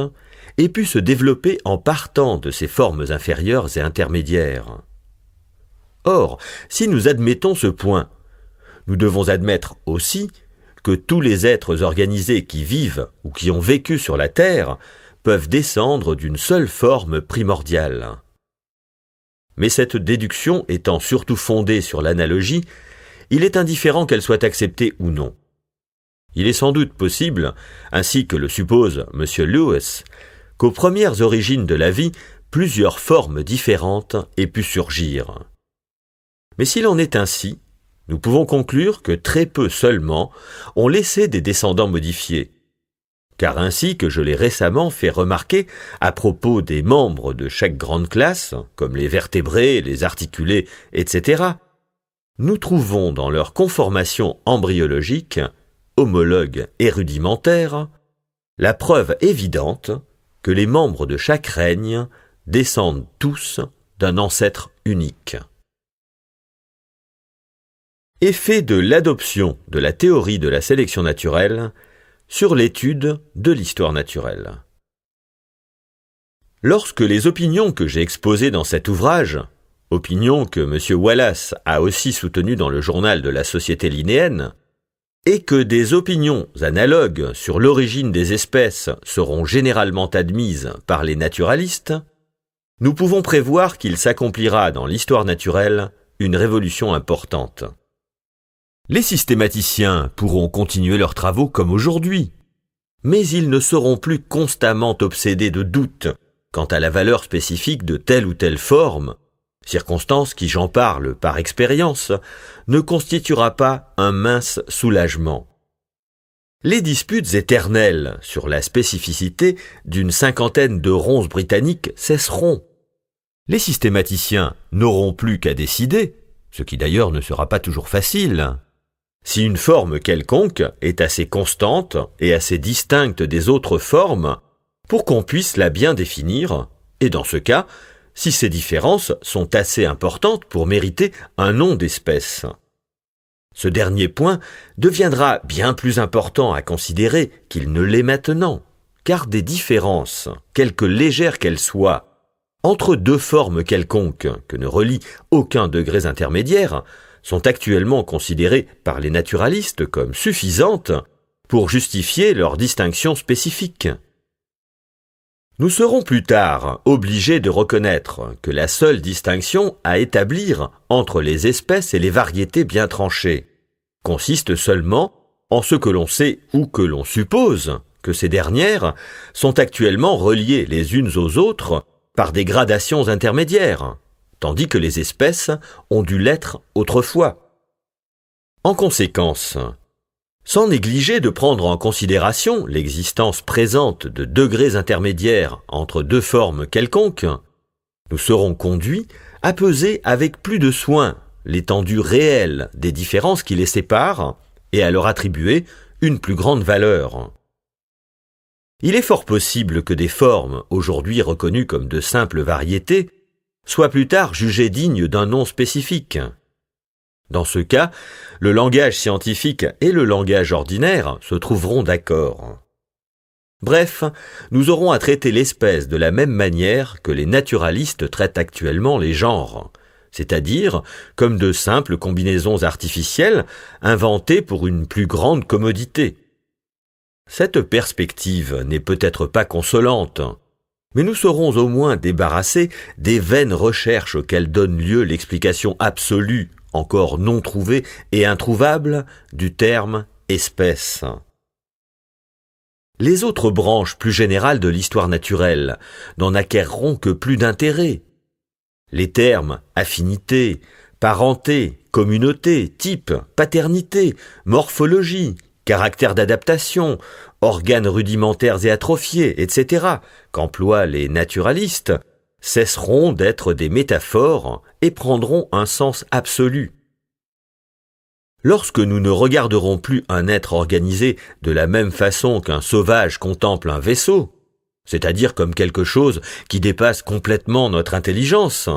aient pu se développer en partant de ces formes inférieures et intermédiaires. Or, si nous admettons ce point, nous devons admettre aussi que tous les êtres organisés qui vivent ou qui ont vécu sur la Terre peuvent descendre d'une seule forme primordiale. Mais cette déduction étant surtout fondée sur l'analogie, il est indifférent qu'elle soit acceptée ou non. Il est sans doute possible, ainsi que le suppose M. Lewis, qu'aux premières origines de la vie, plusieurs formes différentes aient pu surgir. Mais s'il en est ainsi, nous pouvons conclure que très peu seulement ont laissé des descendants modifiés, car ainsi que je l'ai récemment fait remarquer à propos des membres de chaque grande classe, comme les vertébrés, les articulés, etc., nous trouvons dans leur conformation embryologique, homologue et rudimentaire, la preuve évidente que les membres de chaque règne descendent tous d'un ancêtre unique. Effet de l'adoption de la théorie de la sélection naturelle sur l'étude de l'histoire naturelle. Lorsque les opinions que j'ai exposées dans cet ouvrage, opinions que M. Wallace a aussi soutenues dans le journal de la Société linnéenne, et que des opinions analogues sur l'origine des espèces seront généralement admises par les naturalistes, nous pouvons prévoir qu'il s'accomplira dans l'histoire naturelle une révolution importante. Les systématiciens pourront continuer leurs travaux comme aujourd'hui, mais ils ne seront plus constamment obsédés de doutes quant à la valeur spécifique de telle ou telle forme, circonstance qui, j'en parle par expérience, ne constituera pas un mince soulagement. Les disputes éternelles sur la spécificité d'une 50aine de ronces britanniques cesseront. Les systématiciens n'auront plus qu'à décider, ce qui d'ailleurs ne sera pas toujours facile. Si une forme quelconque est assez constante et assez distincte des autres formes pour qu'on puisse la bien définir, et dans ce cas, si ces différences sont assez importantes pour mériter un nom d'espèce. Ce dernier point deviendra bien plus important à considérer qu'il ne l'est maintenant, car des différences, quelque légères qu'elles soient, entre deux formes quelconques que ne relient aucun degré intermédiaire, sont actuellement considérées par les naturalistes comme suffisantes pour justifier leur distinction spécifique. Nous serons plus tard obligés de reconnaître que la seule distinction à établir entre les espèces et les variétés bien tranchées consiste seulement en ce que l'on sait ou que l'on suppose que ces dernières sont actuellement reliées les unes aux autres par des gradations intermédiaires, tandis que les espèces ont dû l'être autrefois. En conséquence, sans négliger de prendre en considération l'existence présente de degrés intermédiaires entre deux formes quelconques, nous serons conduits à peser avec plus de soin l'étendue réelle des différences qui les séparent et à leur attribuer une plus grande valeur. Il est fort possible que des formes, aujourd'hui reconnues comme de simples variétés, soient plus tard jugées dignes d'un nom spécifique. Dans ce cas, le langage scientifique et le langage ordinaire se trouveront d'accord. Bref, nous aurons à traiter l'espèce de la même manière que les naturalistes traitent actuellement les genres, c'est-à-dire comme de simples combinaisons artificielles inventées pour une plus grande commodité. Cette perspective n'est peut-être pas consolante, mais nous serons au moins débarrassés des vaines recherches auxquelles donne lieu l'explication absolue, encore non trouvée et introuvable, du terme « espèce ». Les autres branches plus générales de l'histoire naturelle n'en acquerront que plus d'intérêt. Les termes affinité, parenté, communauté, type, paternité, morphologie, caractère d'adaptation, organes rudimentaires et atrophiés, etc., qu'emploient les naturalistes, cesseront d'être des métaphores et prendront un sens absolu. Lorsque nous ne regarderons plus un être organisé de la même façon qu'un sauvage contemple un vaisseau, c'est-à-dire comme quelque chose qui dépasse complètement notre intelligence,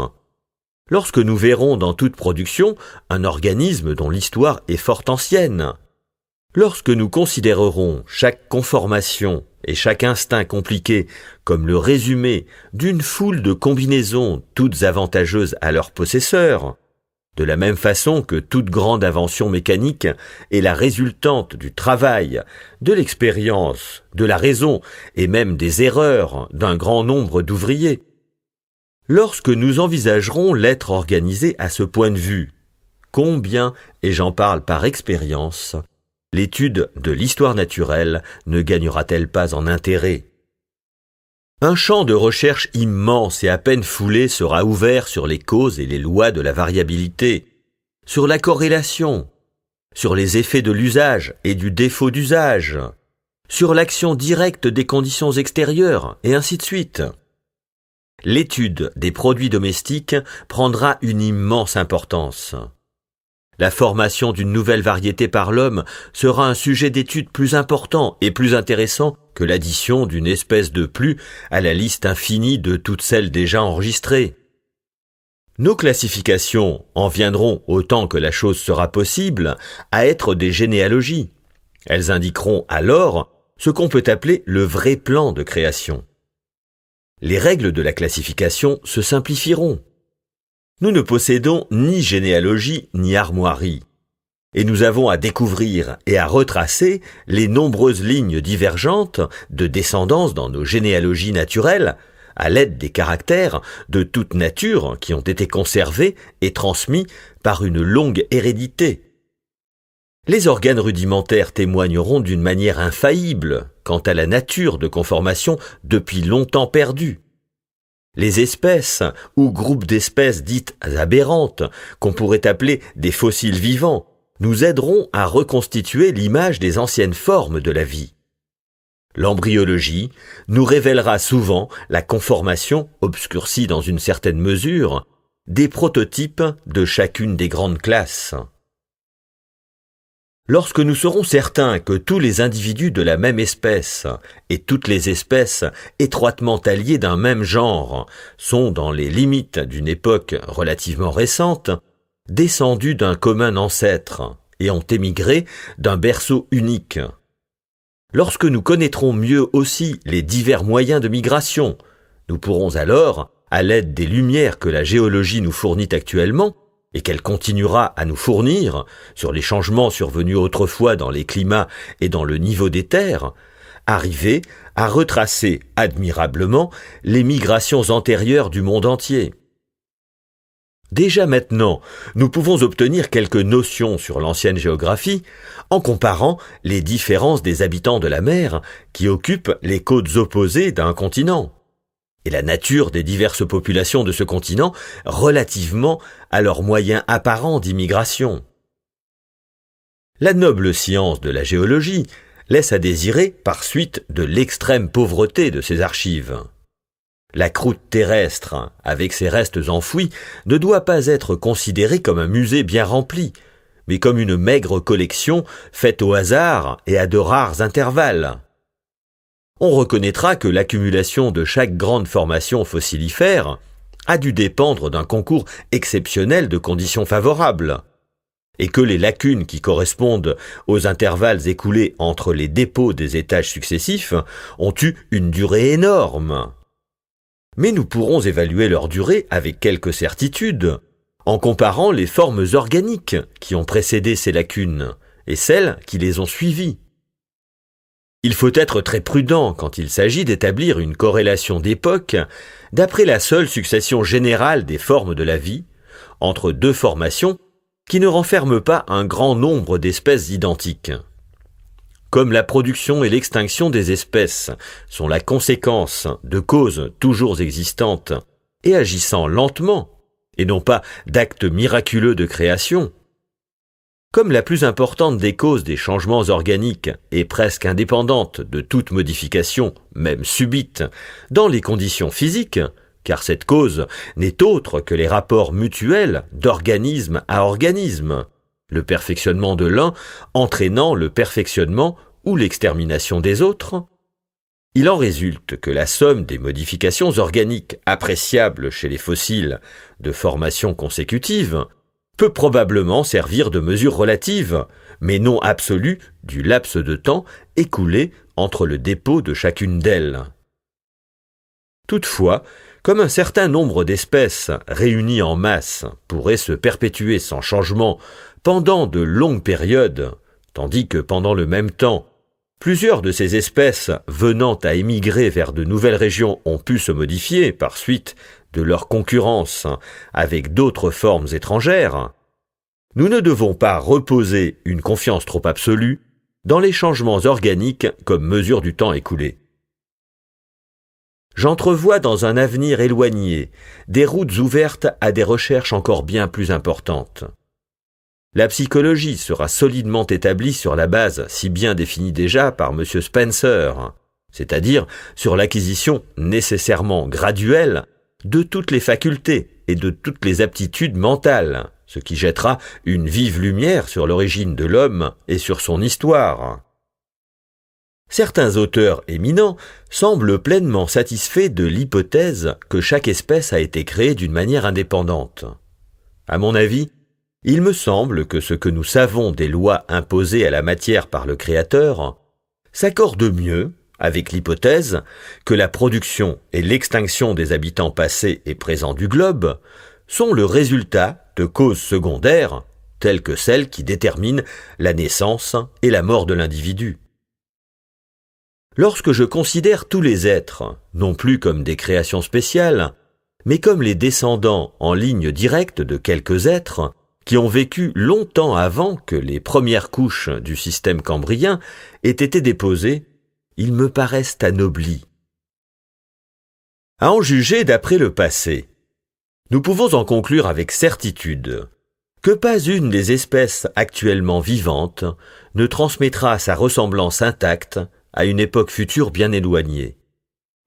lorsque nous verrons dans toute production un organisme dont l'histoire est fort ancienne, lorsque nous considérerons chaque conformation et chaque instinct compliqué comme le résumé d'une foule de combinaisons toutes avantageuses à leurs possesseurs, de la même façon que toute grande invention mécanique est la résultante du travail, de l'expérience, de la raison et même des erreurs d'un grand nombre d'ouvriers. Lorsque nous envisagerons l'être organisé à ce point de vue, combien, et j'en parle par expérience, l'étude de l'histoire naturelle ne gagnera-t-elle pas en intérêt? Un champ de recherche immense et à peine foulé sera ouvert sur les causes et les lois de la variabilité, sur la corrélation, sur les effets de l'usage et du défaut d'usage, sur l'action directe des conditions extérieures, et ainsi de suite. L'étude des produits domestiques prendra une immense importance. La formation d'une nouvelle variété par l'homme sera un sujet d'étude plus important et plus intéressant que l'addition d'une espèce de plus à la liste infinie de toutes celles déjà enregistrées. Nos classifications en viendront, autant que la chose sera possible, à être des généalogies. Elles indiqueront alors ce qu'on peut appeler le vrai plan de création. Les règles de la classification se simplifieront. Nous ne possédons ni généalogie ni armoirie, et nous avons à découvrir et à retracer les nombreuses lignes divergentes de descendance dans nos généalogies naturelles, à l'aide des caractères de toute nature qui ont été conservés et transmis par une longue hérédité. Les organes rudimentaires témoigneront d'une manière infaillible quant à la nature de conformation depuis longtemps perdue. Les espèces ou groupes d'espèces dites aberrantes, qu'on pourrait appeler des fossiles vivants, nous aideront à reconstituer l'image des anciennes formes de la vie. L'embryologie nous révélera souvent la conformation, obscurcie dans une certaine mesure, des prototypes de chacune des grandes classes. Lorsque nous serons certains que tous les individus de la même espèce et toutes les espèces étroitement alliées d'un même genre sont, dans les limites d'une époque relativement récente, descendus d'un commun ancêtre et ont émigré d'un berceau unique. Lorsque nous connaîtrons mieux aussi les divers moyens de migration, nous pourrons alors, à l'aide des lumières que la géologie nous fournit actuellement, et qu'elle continuera à nous fournir sur les changements survenus autrefois dans les climats et dans le niveau des terres, arriver à retracer admirablement les migrations antérieures du monde entier. Déjà maintenant, nous pouvons obtenir quelques notions sur l'ancienne géographie en comparant les différences des habitants de la mer qui occupent les côtes opposées d'un continent, et la nature des diverses populations de ce continent relativement à leurs moyens apparents d'immigration. La noble science de la géologie laisse à désirer par suite de l'extrême pauvreté de ses archives. La croûte terrestre, avec ses restes enfouis, ne doit pas être considérée comme un musée bien rempli, mais comme une maigre collection faite au hasard et à de rares intervalles. On reconnaîtra que l'accumulation de chaque grande formation fossilifère a dû dépendre d'un concours exceptionnel de conditions favorables, et que les lacunes qui correspondent aux intervalles écoulés entre les dépôts des étages successifs ont eu une durée énorme. Mais nous pourrons évaluer leur durée avec quelque certitude, en comparant les formes organiques qui ont précédé ces lacunes et celles qui les ont suivies. Il faut être très prudent quand il s'agit d'établir une corrélation d'époque d'après la seule succession générale des formes de la vie entre deux formations qui ne renferment pas un grand nombre d'espèces identiques. Comme la production et l'extinction des espèces sont la conséquence de causes toujours existantes et agissant lentement, et non pas d'actes miraculeux de création, comme la plus importante des causes des changements organiques est presque indépendante de toute modification, même subite, dans les conditions physiques, car cette cause n'est autre que les rapports mutuels d'organisme à organisme, le perfectionnement de l'un entraînant le perfectionnement ou l'extermination des autres, il en résulte que la somme des modifications organiques appréciables chez les fossiles de formation consécutive peut probablement servir de mesure relative, mais non absolue, du laps de temps écoulé entre le dépôt de chacune d'elles. Toutefois, comme un certain nombre d'espèces réunies en masse pourraient se perpétuer sans changement pendant de longues périodes, tandis que pendant le même temps, plusieurs de ces espèces venant à émigrer vers de nouvelles régions ont pu se modifier par suite de leur concurrence avec d'autres formes étrangères, nous ne devons pas reposer une confiance trop absolue dans les changements organiques comme mesure du temps écoulé. J'entrevois dans un avenir éloigné des routes ouvertes à des recherches encore bien plus importantes. La psychologie sera solidement établie sur la base si bien définie déjà par M. Spencer, c'est-à-dire sur l'acquisition nécessairement graduelle de toutes les facultés et de toutes les aptitudes mentales, ce qui jettera une vive lumière sur l'origine de l'homme et sur son histoire. Certains auteurs éminents semblent pleinement satisfaits de l'hypothèse que chaque espèce a été créée d'une manière indépendante. À mon avis, il me semble que ce que nous savons des lois imposées à la matière par le Créateur s'accorde mieux avec l'hypothèse que la production et l'extinction des habitants passés et présents du globe sont le résultat de causes secondaires telles que celles qui déterminent la naissance et la mort de l'individu. Lorsque je considère tous les êtres, non plus comme des créations spéciales, mais comme les descendants en ligne directe de quelques êtres qui ont vécu longtemps avant que les premières couches du système cambrien aient été déposées, ils me paraissent anoblis. À en juger d'après le passé, nous pouvons en conclure avec certitude que pas une des espèces actuellement vivantes ne transmettra sa ressemblance intacte à une époque future bien éloignée,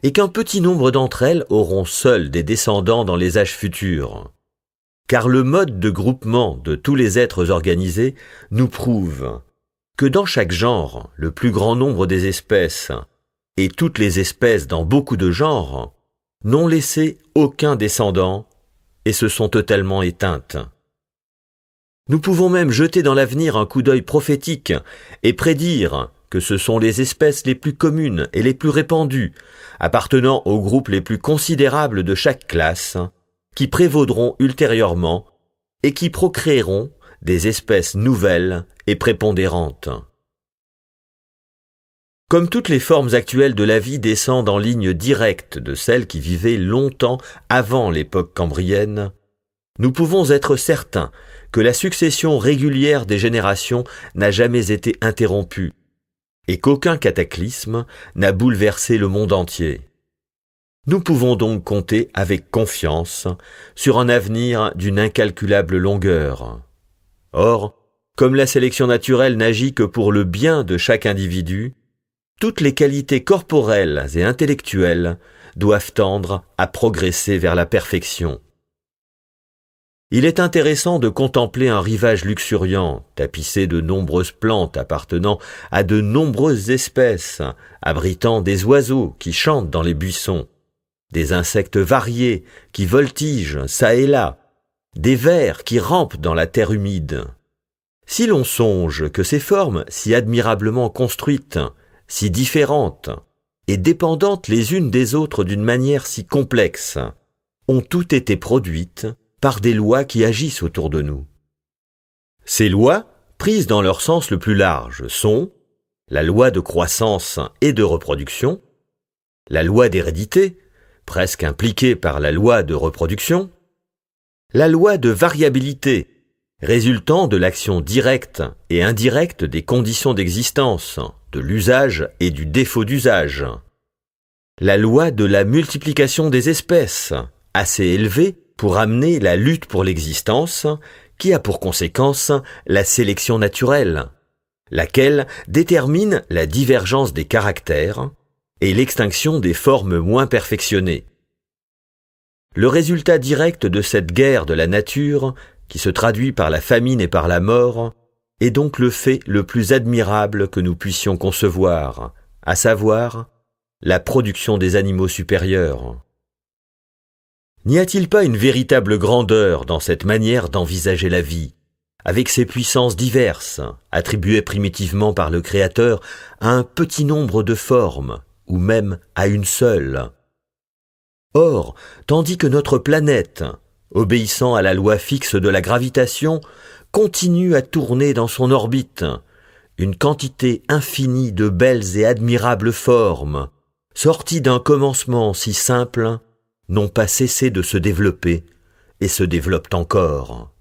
et qu'un petit nombre d'entre elles auront seules des descendants dans les âges futurs, car le mode de groupement de tous les êtres organisés nous prouve que dans chaque genre, le plus grand nombre des espèces, et toutes les espèces dans beaucoup de genres, n'ont laissé aucun descendant et se sont totalement éteintes. Nous pouvons même jeter dans l'avenir un coup d'œil prophétique et prédire que ce sont les espèces les plus communes et les plus répandues, appartenant aux groupes les plus considérables de chaque classe, qui prévaudront ultérieurement et qui procréeront des espèces nouvelles et prépondérantes. Comme toutes les formes actuelles de la vie descendent en ligne directe de celles qui vivaient longtemps avant l'époque cambrienne, nous pouvons être certains que la succession régulière des générations n'a jamais été interrompue et qu'aucun cataclysme n'a bouleversé le monde entier. Nous pouvons donc compter avec confiance sur un avenir d'une incalculable longueur. Or, comme la sélection naturelle n'agit que pour le bien de chaque individu, toutes les qualités corporelles et intellectuelles doivent tendre à progresser vers la perfection. Il est intéressant de contempler un rivage luxuriant, tapissé de nombreuses plantes appartenant à de nombreuses espèces, abritant des oiseaux qui chantent dans les buissons, des insectes variés qui voltigent çà et là, des vers qui rampent dans la terre humide. Si l'on songe que ces formes si admirablement construites, si différentes et dépendantes les unes des autres d'une manière si complexe, ont toutes été produites par des lois qui agissent autour de nous. Ces lois, prises dans leur sens le plus large, sont la loi de croissance et de reproduction, la loi d'hérédité, presque impliquée par la loi de reproduction, la loi de variabilité, résultant de l'action directe et indirecte des conditions d'existence, de l'usage et du défaut d'usage, la loi de la multiplication des espèces, assez élevée pour amener la lutte pour l'existence, qui a pour conséquence la sélection naturelle, laquelle détermine la divergence des caractères et l'extinction des formes moins perfectionnées. Le résultat direct de cette guerre de la nature, qui se traduit par la famine et par la mort, est donc le fait le plus admirable que nous puissions concevoir, à savoir la production des animaux supérieurs. N'y a-t-il pas une véritable grandeur dans cette manière d'envisager la vie, avec ses puissances diverses, attribuées primitivement par le Créateur à un petit nombre de formes, ou même à une seule? Or, tandis que notre planète, obéissant à la loi fixe de la gravitation, continue à tourner dans son orbite, une quantité infinie de belles et admirables formes, sorties d'un commencement si simple, n'ont pas cessé de se développer et se développent encore.